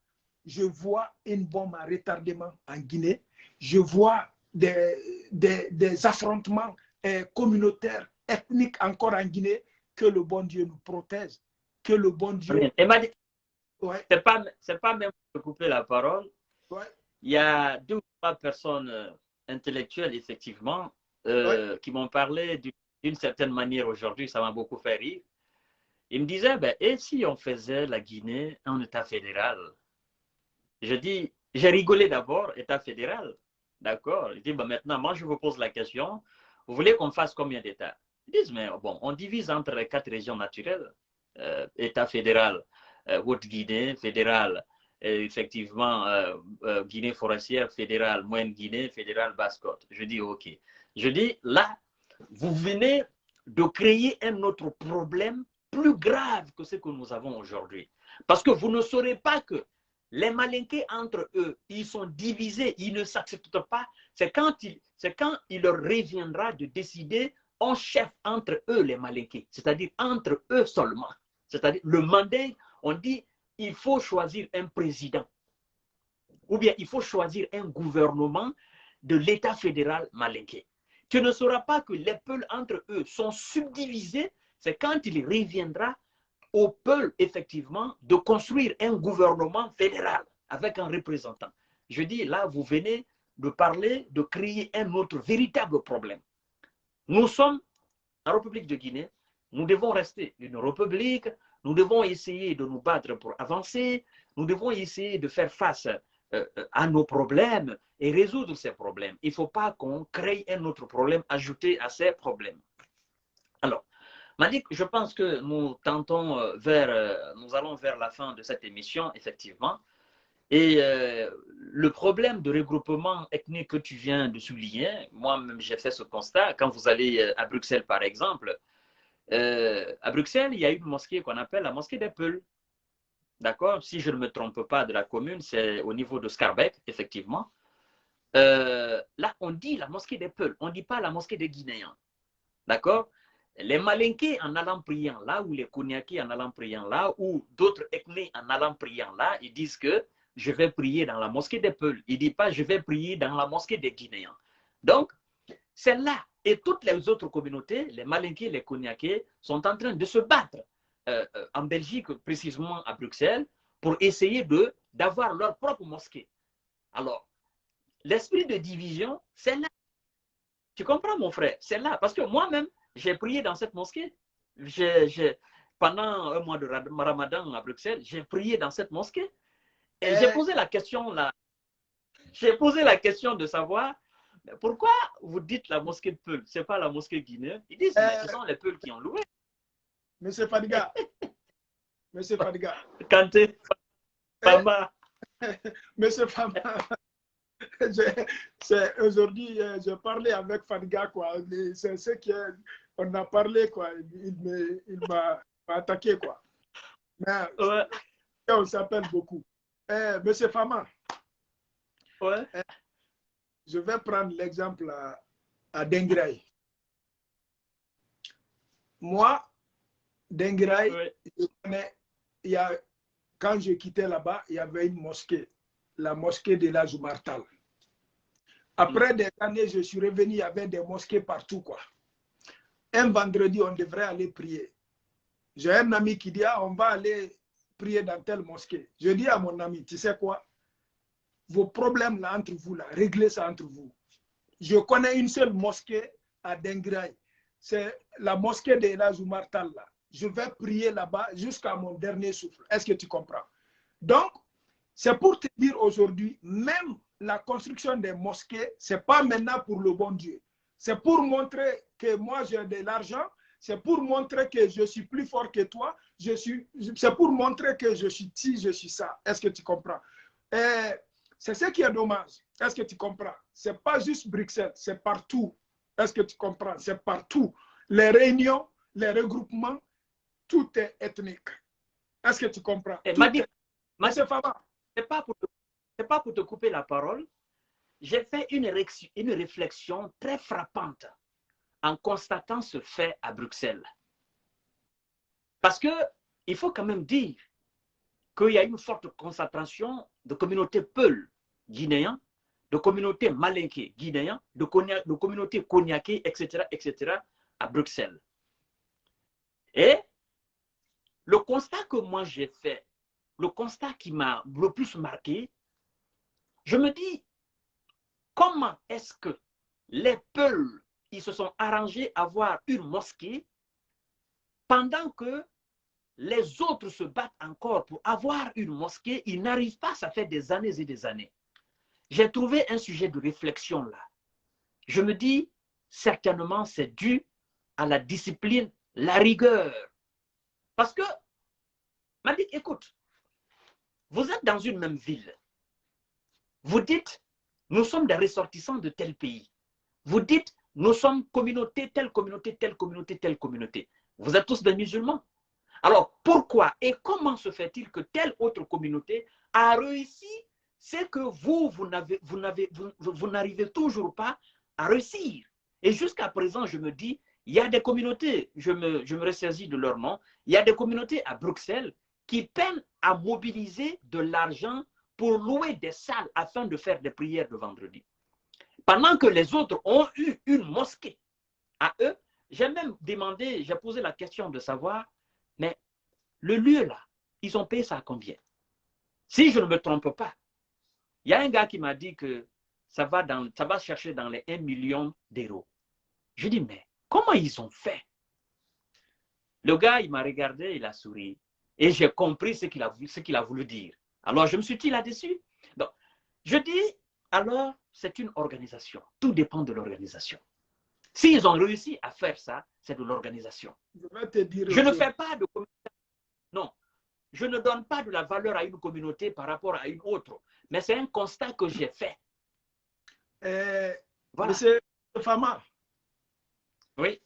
je vois une bombe à retardement en Guinée. Je vois des affrontements communautaires, ethniques encore en Guinée. Que le bon Dieu nous protège. Que le bon Dieu... Ouais. C'est pas même de couper la parole. Ouais. Il y a 2 ou 3 personnes intellectuelles, effectivement, qui m'ont parlé d'une certaine manière aujourd'hui. Ça m'a beaucoup fait rire. Ils me disaient, ben, et si on faisait la Guinée un État fédéral? Je dis, j'ai rigolé d'abord, État fédéral. D'accord. Je dis, ben, maintenant, moi, je vous pose la question. Vous voulez qu'on fasse combien d'États? Ils disent, mais bon, on divise entre les 4 régions naturelles. État fédéral, Haute-Guinée, fédéral, effectivement, Guinée forestière, fédérale, Moyenne-Guinée, fédérale, Basse-Côte. Je dis, OK. Je dis, là, vous venez de créer un autre problème plus grave que ce que nous avons aujourd'hui. Parce que vous ne saurez pas que les Malinqués, entre eux, ils sont divisés, ils ne s'acceptent pas. C'est quand il leur reviendra de décider en chef entre eux, les Malinqués, c'est-à-dire entre eux seulement. C'est-à-dire le mandat, on dit, il faut choisir un président. Ou bien il faut choisir un gouvernement de l'État fédéral malinké. Tu ne sauras pas que les peuples entre eux sont subdivisés, c'est quand il reviendra au peuple, effectivement, de construire un gouvernement fédéral avec un représentant. Je dis, là, vous venez de parler, de créer un autre véritable problème. Nous sommes en République de Guinée, nous devons rester une république, nous devons essayer de nous battre pour avancer, nous devons essayer de faire face à nos problèmes et résoudre ces problèmes. Il ne faut pas qu'on crée un autre problème ajouté à ces problèmes. Alors, Malik, je pense que nous tentons nous allons vers la fin de cette émission, effectivement. Et le problème de regroupement ethnique que tu viens de souligner, moi-même j'ai fait ce constat, quand vous allez à Bruxelles par exemple, à Bruxelles, il y a une mosquée qu'on appelle la mosquée des Peuls. d'accord, si je ne me trompe pas de la commune, c'est au niveau de Scarbeck, effectivement. Là, on dit la mosquée des Peuls, on ne dit pas la mosquée des Guinéens. D'accord? Les Malinqués en allant priant là, ou les Koniakés en allant priant là, ou d'autres ethnies en allant priant là, ils disent que je vais prier dans la mosquée des Peuls. Ils ne disent pas je vais prier dans la mosquée des Guinéens. Donc, c'est là. Et toutes les autres communautés, les Malinqués, les Koniakés, sont en train de se battre en Belgique, précisément à Bruxelles, pour essayer d'avoir leur propre mosquée. Alors, l'esprit de division, c'est là. Tu comprends, mon frère? C'est là. Parce que moi-même, j'ai prié dans cette mosquée. Pendant un mois de Ramadan à Bruxelles, j'ai prié dans cette mosquée. Et j'ai posé la question là. J'ai posé la question de savoir pourquoi vous dites la mosquée de Peul, ce n'est pas la mosquée guinéenne. Ils disent, mais ce sont les Peuls qui ont loué. Monsieur Fadiga, Monsieur Fadiga. Kanté, Fama. Monsieur Fama, aujourd'hui, j'ai parlé avec Fadiga, quoi. C'est ce qu'on a parlé, quoi. Il m'a attaqué, quoi. Mais Ouais. on s'appelle beaucoup. Monsieur Fama, Ouais. Je vais prendre l'exemple à Dengraï. Moi, Dengraï, Ouais. je connais, quand je quittais là-bas, il y avait une mosquée, la mosquée de la Zoumartal. Après des années, je suis revenu, il y avait des mosquées partout, quoi. Un vendredi, on devrait aller prier. J'ai un ami qui dit, ah, on va aller prier dans telle mosquée. Je dis à mon ami, tu sais quoi? Vos problèmes là entre vous, là, réglez ça entre vous. Je connais une seule mosquée à Dengraï. C'est la mosquée de la Zoumartal, là. Je vais prier là-bas jusqu'à mon dernier souffle. Est-ce que tu comprends? Donc, c'est pour te dire aujourd'hui, même la construction des mosquées, ce n'est pas maintenant pour le bon Dieu. C'est pour montrer que moi j'ai de l'argent, c'est pour montrer que je suis plus fort que toi, c'est pour montrer que je suis ci, je suis ça. Est-ce que tu comprends? C'est ce qui est dommage. Est-ce que tu comprends? Ce n'est pas juste Bruxelles, c'est partout. Est-ce que tu comprends? C'est partout. Les réunions, les regroupements, tout est ethnique. Est-ce que tu comprends? Madi, ce n'est pas pour te couper la parole. J'ai fait une réflexion très frappante en constatant ce fait à Bruxelles. Parce qu'il faut quand même dire qu'il y a une forte concentration de communautés Peul guinéens, de communautés malinquées guinéens, de communautés koniakées, etc., à Bruxelles. Et le constat que moi j'ai fait, le constat qui m'a le plus marqué, je me dis, comment est-ce que les Peuls, ils se sont arrangés à avoir une mosquée pendant que les autres se battent encore pour avoir une mosquée, ils n'arrivent pas, ça fait des années et des années. J'ai trouvé un sujet de réflexion là. Je me dis, certainement, c'est dû à la discipline, la rigueur. Parce que, m'a dit, écoute, vous êtes dans une même ville. Vous dites, nous sommes des ressortissants de tel pays. Vous dites, nous sommes communauté, telle communauté, telle communauté, telle communauté. Vous êtes tous des musulmans. Alors, pourquoi et comment se fait-il que telle autre communauté a réussi ce que vous n'arrivez toujours pas à réussir? Et jusqu'à présent, je me dis, il y a des communautés, je me ressaisis de leur nom, il y a des communautés à Bruxelles qui peinent à mobiliser de l'argent pour louer des salles afin de faire des prières de vendredi. Pendant que les autres ont eu une mosquée à eux, j'ai même demandé, j'ai posé la question de savoir, mais le lieu là, ils ont payé ça à combien? Si je ne me trompe pas, il y a un gars qui m'a dit que ça va chercher dans les 1 million d'euros. Je dis, mais comment ils ont fait? Le gars, il m'a regardé, il a souri. Et j'ai compris ce qu'il a voulu dire. Alors, je me suis dit là-dessus. Donc, je dis, alors, c'est une organisation. Tout dépend de l'organisation. S'ils ont réussi à faire ça, c'est de l'organisation. Je ne fais pas de communauté. Non, je ne donne pas de la valeur à une communauté par rapport à une autre. Mais c'est un constat que j'ai fait. Voilà. Monsieur Fama. Oui.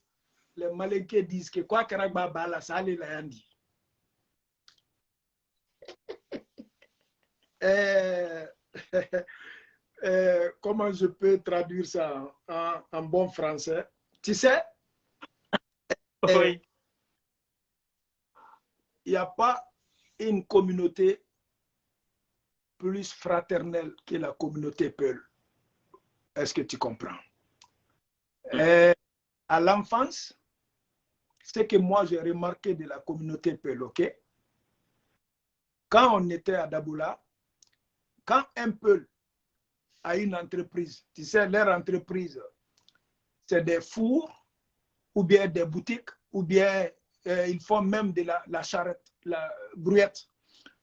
Les Malinqués disent que quoi Karagba Bala, ça allait la yandi. Comment je peux traduire ça en bon français? Tu sais, il Oui. n'y a pas une communauté plus fraternelle que la communauté Peul. Est-ce que tu comprends? Euh, à l'enfance, ce que moi j'ai remarqué de la communauté Peul, ok? Quand on était à Daboula, quand un Peul a une entreprise, tu sais, leur entreprise, c'est des fours ou bien des boutiques, ou bien ils font même de la charrette, la brouette.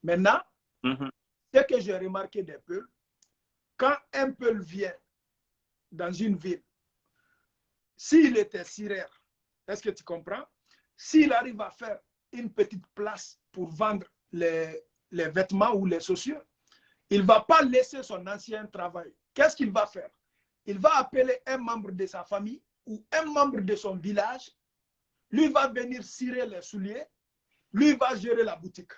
Maintenant, ce que j'ai remarqué des Peuls, quand un Peul vient dans une ville, s'il était sirère, est-ce que tu comprends? S'il arrive à faire une petite place pour vendre les vêtements ou les chaussures, il ne va pas laisser son ancien travail. Qu'est-ce qu'il va faire? Il va appeler un membre de sa famille ou un membre de son village. Lui va venir cirer les souliers. Lui va gérer la boutique.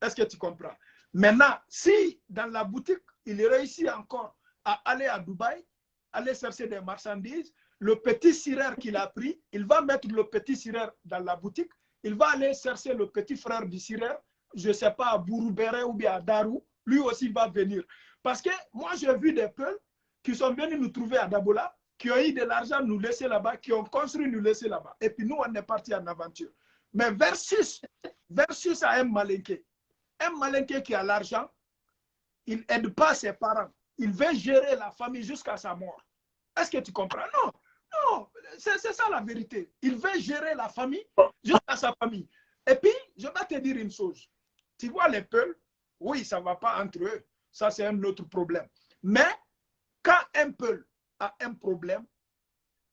Est-ce que tu comprends? Maintenant, si dans la boutique, il réussit encore à aller à Dubaï, aller chercher des marchandises, le petit cireur qu'il a pris, il va mettre le petit cireur dans la boutique, il va aller chercher le petit frère du cireur, je ne sais pas, à Bouroubéré ou bien à Darou, lui aussi va venir. Parce que moi, j'ai vu des Peuls qui sont venus nous trouver à Dabola, qui ont eu de l'argent nous laisser là-bas, qui ont construit nous laisser là-bas. Et puis nous, on est partis en aventure. Mais versus à un Malinké. Un Malinké qui a l'argent, il n'aide pas ses parents. Il veut gérer la famille jusqu'à sa mort. Est-ce que tu comprends? Non, non, c'est ça la vérité. Il veut gérer la famille jusqu'à sa famille. Et puis, je vais te dire une chose. Tu vois les Peuls, oui, ça ne va pas entre eux. Ça, c'est un autre problème. Mais quand un Peul a un problème,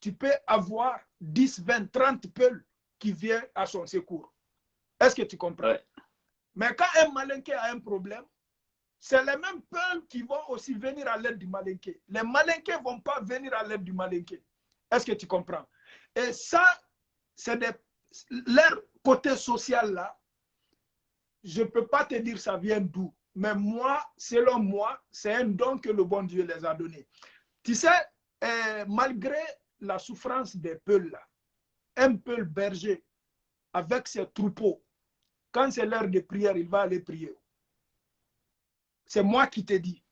tu peux avoir 10, 20, 30 Peuls qui viennent à son secours. Est-ce que tu comprends? Ouais. Mais quand un Malinké a un problème, c'est les mêmes Peuls qui vont aussi venir à l'aide du Malinké. Les Malinké ne vont pas venir à l'aide du Malinké. Est-ce que tu comprends? Et ça, c'est leur côté social là. Je ne peux pas te dire ça vient d'où. Mais moi, selon moi, c'est un don que le bon Dieu les a donné. Tu sais, malgré la souffrance des Peuls là, un Peul berger avec ses troupeaux, quand c'est l'heure de prière, il va aller prier. C'est moi qui te dis.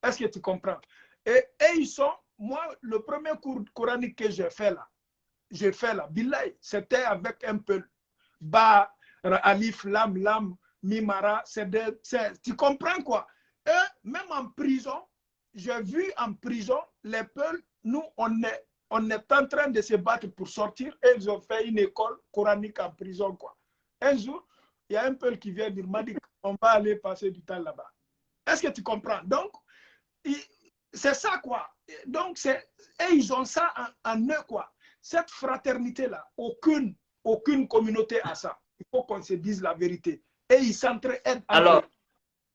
Est-ce que tu comprends? Et ils sont, moi, le premier cours coranique que j'ai fait là, Billahi, c'était avec un Peul. Ba, Alif, Lam, Mimara, tu comprends quoi? Et même en prison, j'ai vu en prison, les Peuls, nous, on est en train de se battre pour sortir et ils ont fait une école coranique en prison, quoi. Un jour, il y a un Peul qui vient dire, Madik, on va aller passer du temps là-bas. Est-ce que tu comprends? Donc, c'est ça, quoi. Donc, ils ont ça en eux, quoi. Cette fraternité-là, aucune communauté a ça. Il faut qu'on se dise la vérité. Et ils s'entraident entre eux.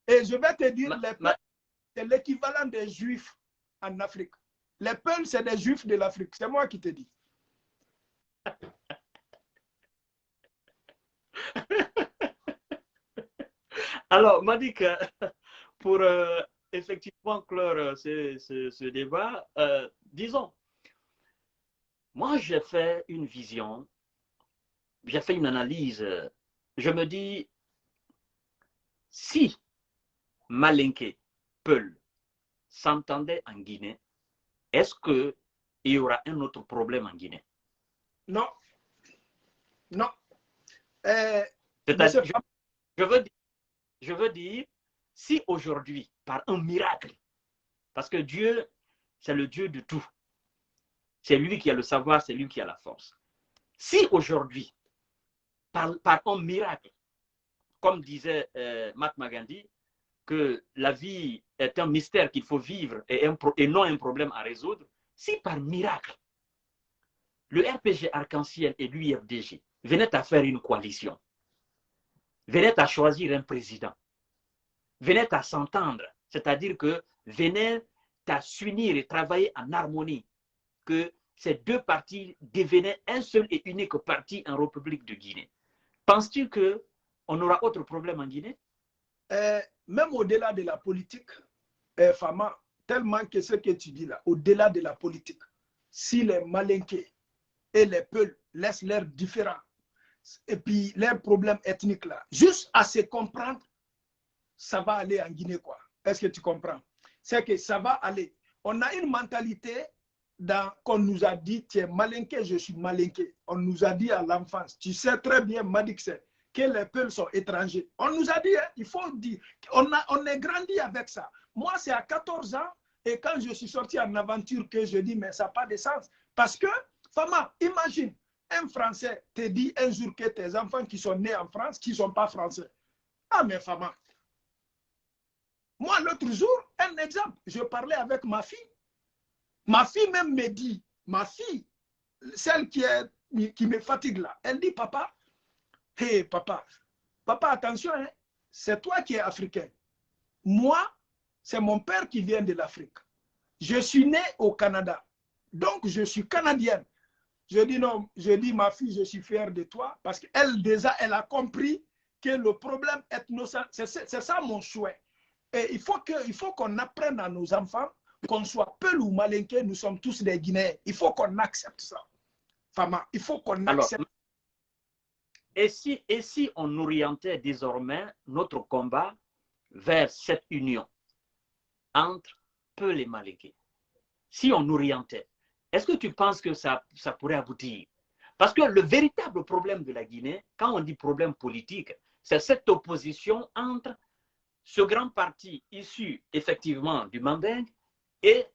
Et je vais te dire, les Peuls, c'est l'équivalent des Juifs en Afrique. Les Peuls, c'est des Juifs de l'Afrique. C'est moi qui te dis. Alors, Madik, pour effectivement clore ce débat, disons, moi j'ai fait une vision, j'ai fait une analyse. Je me dis, si Malinké, Peul s'entendaient en Guinée, est-ce qu'il y aura un autre problème en Guinée? Non. Non. C'est-à-dire, je veux dire, si aujourd'hui, par un miracle, parce que Dieu, c'est le Dieu de tout, c'est lui qui a le savoir, c'est lui qui a la force. Si aujourd'hui, par un miracle, comme disait Mahatma Gandhi, que la vie est un mystère qu'il faut vivre et non un problème à résoudre, si par miracle, le RPG Arc-en-Ciel et l'UFDG venaient à faire une coalition, venaient à choisir un président, venaient à s'entendre, c'est-à-dire que venaient à s'unir et travailler en harmonie, que ces deux partis devenaient un seul et unique parti en République de Guinée. Penses-tu qu'on aura autre problème en Guinée? même au-delà de la politique, Fama, tellement que ce que tu dis là, au-delà de la politique, si les Malinqués et les Peuls laissent leurs différends et puis leurs problèmes ethniques là, juste à se comprendre, ça va aller en Guinée, quoi. Est-ce que tu comprends? C'est que ça va aller. On a une mentalité qu'on nous a dit, tu es malinqué, je suis malinqué. On nous a dit à l'enfance, tu sais très bien, Madix, que les peuples sont étrangers. On nous a dit, hein, il faut dire, on est grandi avec ça. Moi, c'est à 14 ans, et quand je suis sorti en aventure que je dis, mais ça n'a pas de sens. Parce que, Fama, imagine, un Français te dit un jour que tes enfants qui sont nés en France, qui ne sont pas français. Ah, mais Fama, moi, l'autre jour, un exemple, je parlais avec ma fille. Ma fille même me dit, ma fille, celle qui me fatigue là, elle dit, papa, hé, papa, attention, hein, c'est toi qui es africain. Moi, c'est mon père qui vient de l'Afrique. Je suis né au Canada. Donc, je suis canadienne. Je dis non, je dis, ma fille, je suis fière de toi parce qu'elle, déjà, elle a compris que le problème ethnocentrique, c'est ça mon souhait. Et il faut qu'on apprenne à nos enfants, qu'on soit Peul ou Malinké, nous sommes tous des Guinéens. Il faut qu'on accepte ça. Fama, il faut qu'on accepte. Alors, et si on orientait désormais notre combat vers cette union entre Peul et Malinké? Si on orientait, est-ce que tu penses que ça pourrait aboutir? Parce que le véritable problème de la Guinée, quand on dit problème politique, c'est cette opposition entre ce grand parti issu effectivement du Manding et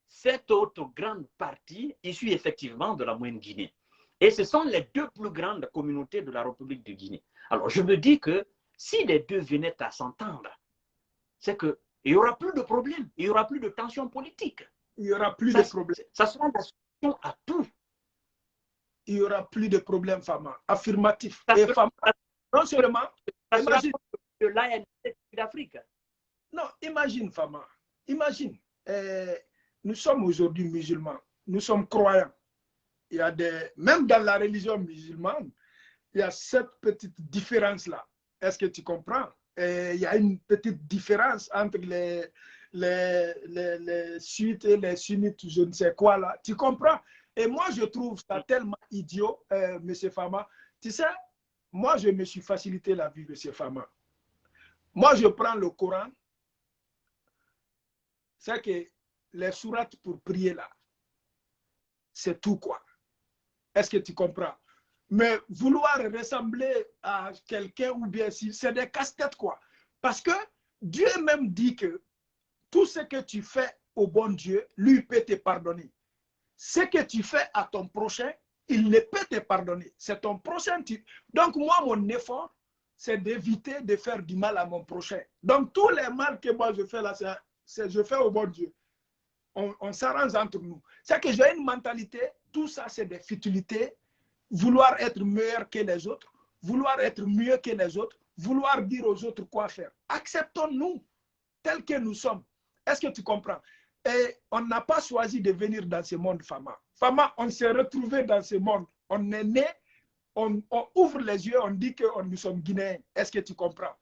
cette autre grande partie issue effectivement de la Moyenne Guinée. Et ce sont les deux plus grandes communautés de la République de Guinée. Alors je me dis que si les deux venaient à s'entendre, c'est qu'il n'y aura plus de problème, il n'y aura plus de tension politique. Il n'y aura plus de problème. Ça sera la solution à tout. Il n'y aura plus de problème, Fama. Affirmatif. Et Fama, non seulement, imagine de l'ANC d'Afrique. Non, imagine, Fama. Imagine. Nous sommes aujourd'hui musulmans. Nous sommes croyants. Il y a même dans la religion musulmane, il y a cette petite différence-là. Est-ce que tu comprends? Il y a une petite différence entre les suites et les sunnites, je ne sais quoi là. Tu comprends? Et moi, je trouve ça tellement idiot, M. Fama. Tu sais, moi, je me suis facilité la vie, M. Fama. Moi, je prends le Coran. C'est que les sourates pour prier là, c'est tout quoi. Est-ce que tu comprends? Mais vouloir ressembler à quelqu'un ou bien si, c'est des casse-têtes quoi. Parce que Dieu même dit que tout ce que tu fais au bon Dieu, lui peut te pardonner. Ce que tu fais à ton prochain, il ne peut te pardonner. C'est ton prochain. Donc moi, mon effort, c'est d'éviter de faire du mal à mon prochain. Donc tous les mal que moi je fais là, je fais au bon Dieu. On s'arrange entre nous. C'est que j'ai une mentalité, tout ça c'est des futilités. Vouloir être meilleur que les autres, vouloir être mieux que les autres, vouloir dire aux autres quoi faire. Acceptons-nous tels que nous sommes. Est-ce que tu comprends? Et on n'a pas choisi de venir dans ce monde, Fama. Fama, on s'est retrouvé dans ce monde. On est né, on ouvre les yeux, on dit que nous sommes Guinéens. Est-ce que tu comprends?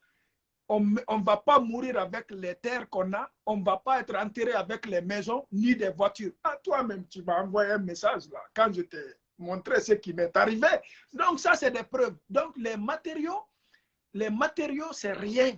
On ne va pas mourir avec les terres qu'on a, on ne va pas être enterré avec les maisons ni des voitures. Ah, toi-même, tu m'as envoyé un message là, quand je t'ai montré ce qui m'est arrivé. Donc ça, c'est des preuves. Donc les matériaux, c'est rien.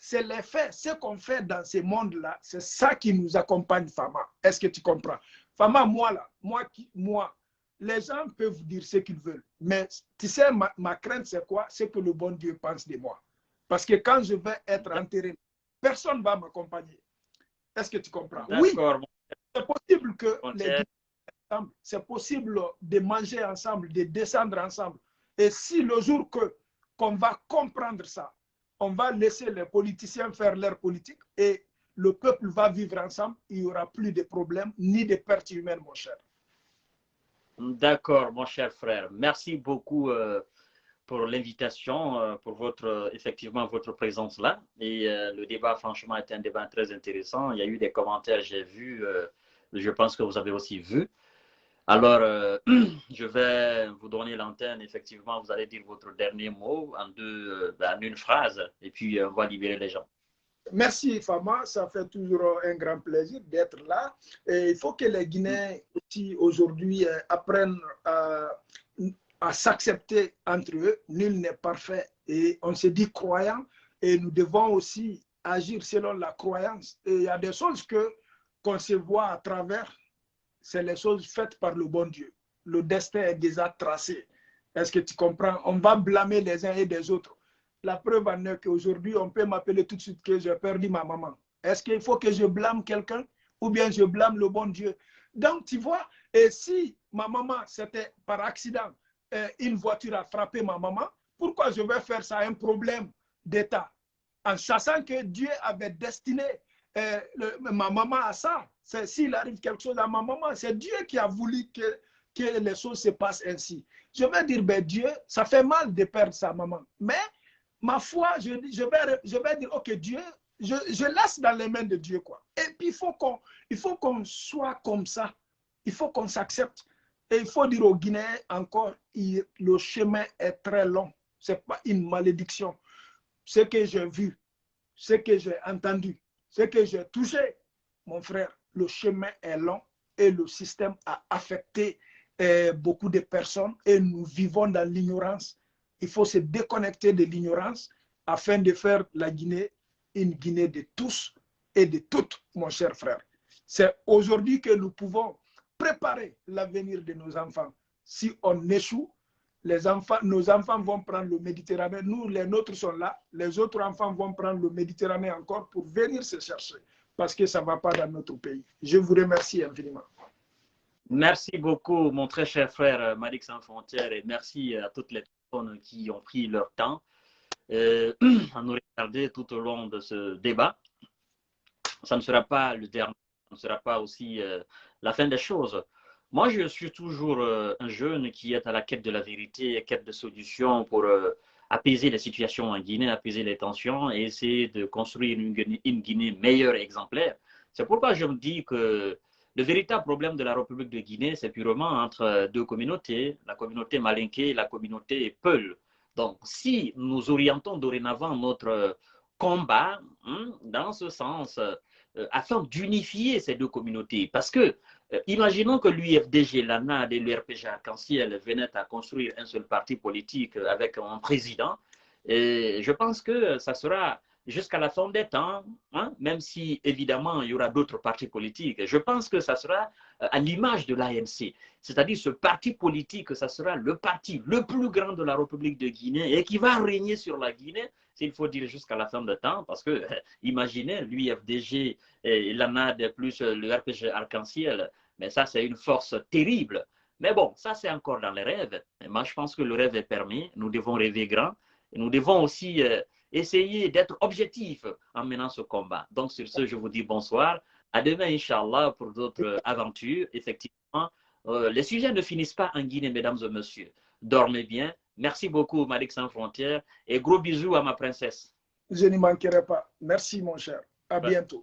C'est les faits, ce qu'on fait dans ce monde-là, c'est ça qui nous accompagne, Fama. Est-ce que tu comprends? Fama, moi là, moi, les gens peuvent dire ce qu'ils veulent. Mais tu sais, ma crainte, c'est quoi? C'est que le bon Dieu pense de moi. Parce que quand je vais être enterré, personne ne va m'accompagner. Est-ce que tu comprends? Oui, c'est possible que les ensemble, c'est possible de manger ensemble, de descendre ensemble. Et si le jour qu'on va comprendre ça, on va laisser les politiciens faire leur politique et le peuple va vivre ensemble, il n'y aura plus de problèmes ni de pertes humaines, mon cher. D'accord, mon cher frère. Merci beaucoup pour l'invitation, pour effectivement votre présence là. Et le débat, franchement, est un débat très intéressant. Il y a eu des commentaires, j'ai vu, je pense que vous avez aussi vu. Alors, je vais vous donner l'antenne. Effectivement, vous allez dire votre dernier mot en une phrase, et puis on va libérer les gens. Merci Fama, ça fait toujours un grand plaisir d'être là. Et il faut que les Guinéens aussi aujourd'hui apprennent à s'accepter entre eux. Nul n'est parfait et on se dit croyant et nous devons aussi agir selon la croyance. Et il y a des choses qu'on se voit à travers, c'est les choses faites par le bon Dieu. Le destin est déjà tracé. Est-ce que tu comprends? On va blâmer les uns et les autres. La preuve en est qu'aujourd'hui, on peut m'appeler tout de suite que j'ai perdu ma maman. Est-ce qu'il faut que je blâme quelqu'un ou bien je blâme le bon Dieu? Donc, tu vois, et si ma maman, c'était par accident, une voiture a frappé ma maman, pourquoi je vais faire ça un problème d'État? En sachant que Dieu avait destiné ma maman à ça. S'il arrive quelque chose à ma maman, c'est Dieu qui a voulu que les choses se passent ainsi. Je vais dire, ben Dieu, ça fait mal de perdre sa maman. Mais ma foi, je vais dire, ok, Dieu, je laisse dans les mains de Dieu, quoi. Et puis, il faut qu'on soit comme ça. Il faut qu'on s'accepte. Et il faut dire aux Guinéens encore, le chemin est très long. Ce n'est pas une malédiction. Ce que j'ai vu, ce que j'ai entendu, ce que j'ai touché, mon frère, le chemin est long et le système a affecté beaucoup de personnes et nous vivons dans l'ignorance. Il faut se déconnecter de l'ignorance afin de faire la Guinée une Guinée de tous et de toutes, mon cher frère. C'est aujourd'hui que nous pouvons préparer l'avenir de nos enfants. Si on échoue, nos enfants vont prendre le Méditerranée. Nous, les nôtres sont là. Les autres enfants vont prendre le Méditerranée encore pour venir se chercher parce que ça ne va pas dans notre pays. Je vous remercie infiniment. Merci beaucoup, mon très cher frère Malick Sans Frontières, et merci à toutes les personnes qui ont pris leur temps à nous regarder tout au long de ce débat. Ça ne sera pas le dernier, ça ne sera pas aussi la fin des choses. Moi, je suis toujours un jeune qui est à la quête de la vérité, quête de solutions pour apaiser les situations en Guinée, apaiser les tensions et essayer de construire une Guinée meilleure et exemplaire. C'est pourquoi je me dis que le véritable problème de la République de Guinée, c'est purement entre deux communautés, la communauté malinké et la communauté Peul. Donc, si nous orientons dorénavant notre combat dans ce sens, afin d'unifier ces deux communautés, parce que imaginons que l'UFDG, l'ANAD et l'URPG Arc-en-Ciel venaient à construire un seul parti politique avec un président. Et je pense que ça sera jusqu'à la fin des temps, même si évidemment il y aura d'autres partis politiques. Je pense que ça sera à l'image de l'ANC, c'est-à-dire ce parti politique, ça sera le parti le plus grand de la République de Guinée et qui va régner sur la Guinée, s'il faut dire jusqu'à la fin de temps, parce que imaginez l'UFDG, l'ANAD plus le RPG Arc-en-Ciel, mais ça c'est une force terrible. Mais bon, ça c'est encore dans les rêves. Et moi je pense que le rêve est permis, nous devons rêver grand, et nous devons aussi essayer d'être objectifs en menant ce combat. Donc sur ce, je vous dis bonsoir. À demain, Inch'Allah, pour d'autres aventures. Effectivement, les sujets ne finissent pas en Guinée, mesdames et messieurs. Dormez bien. Merci beaucoup, Malick Sans Frontières. Et gros bisous à ma princesse. Je n'y manquerai pas. Merci, mon cher. À bientôt.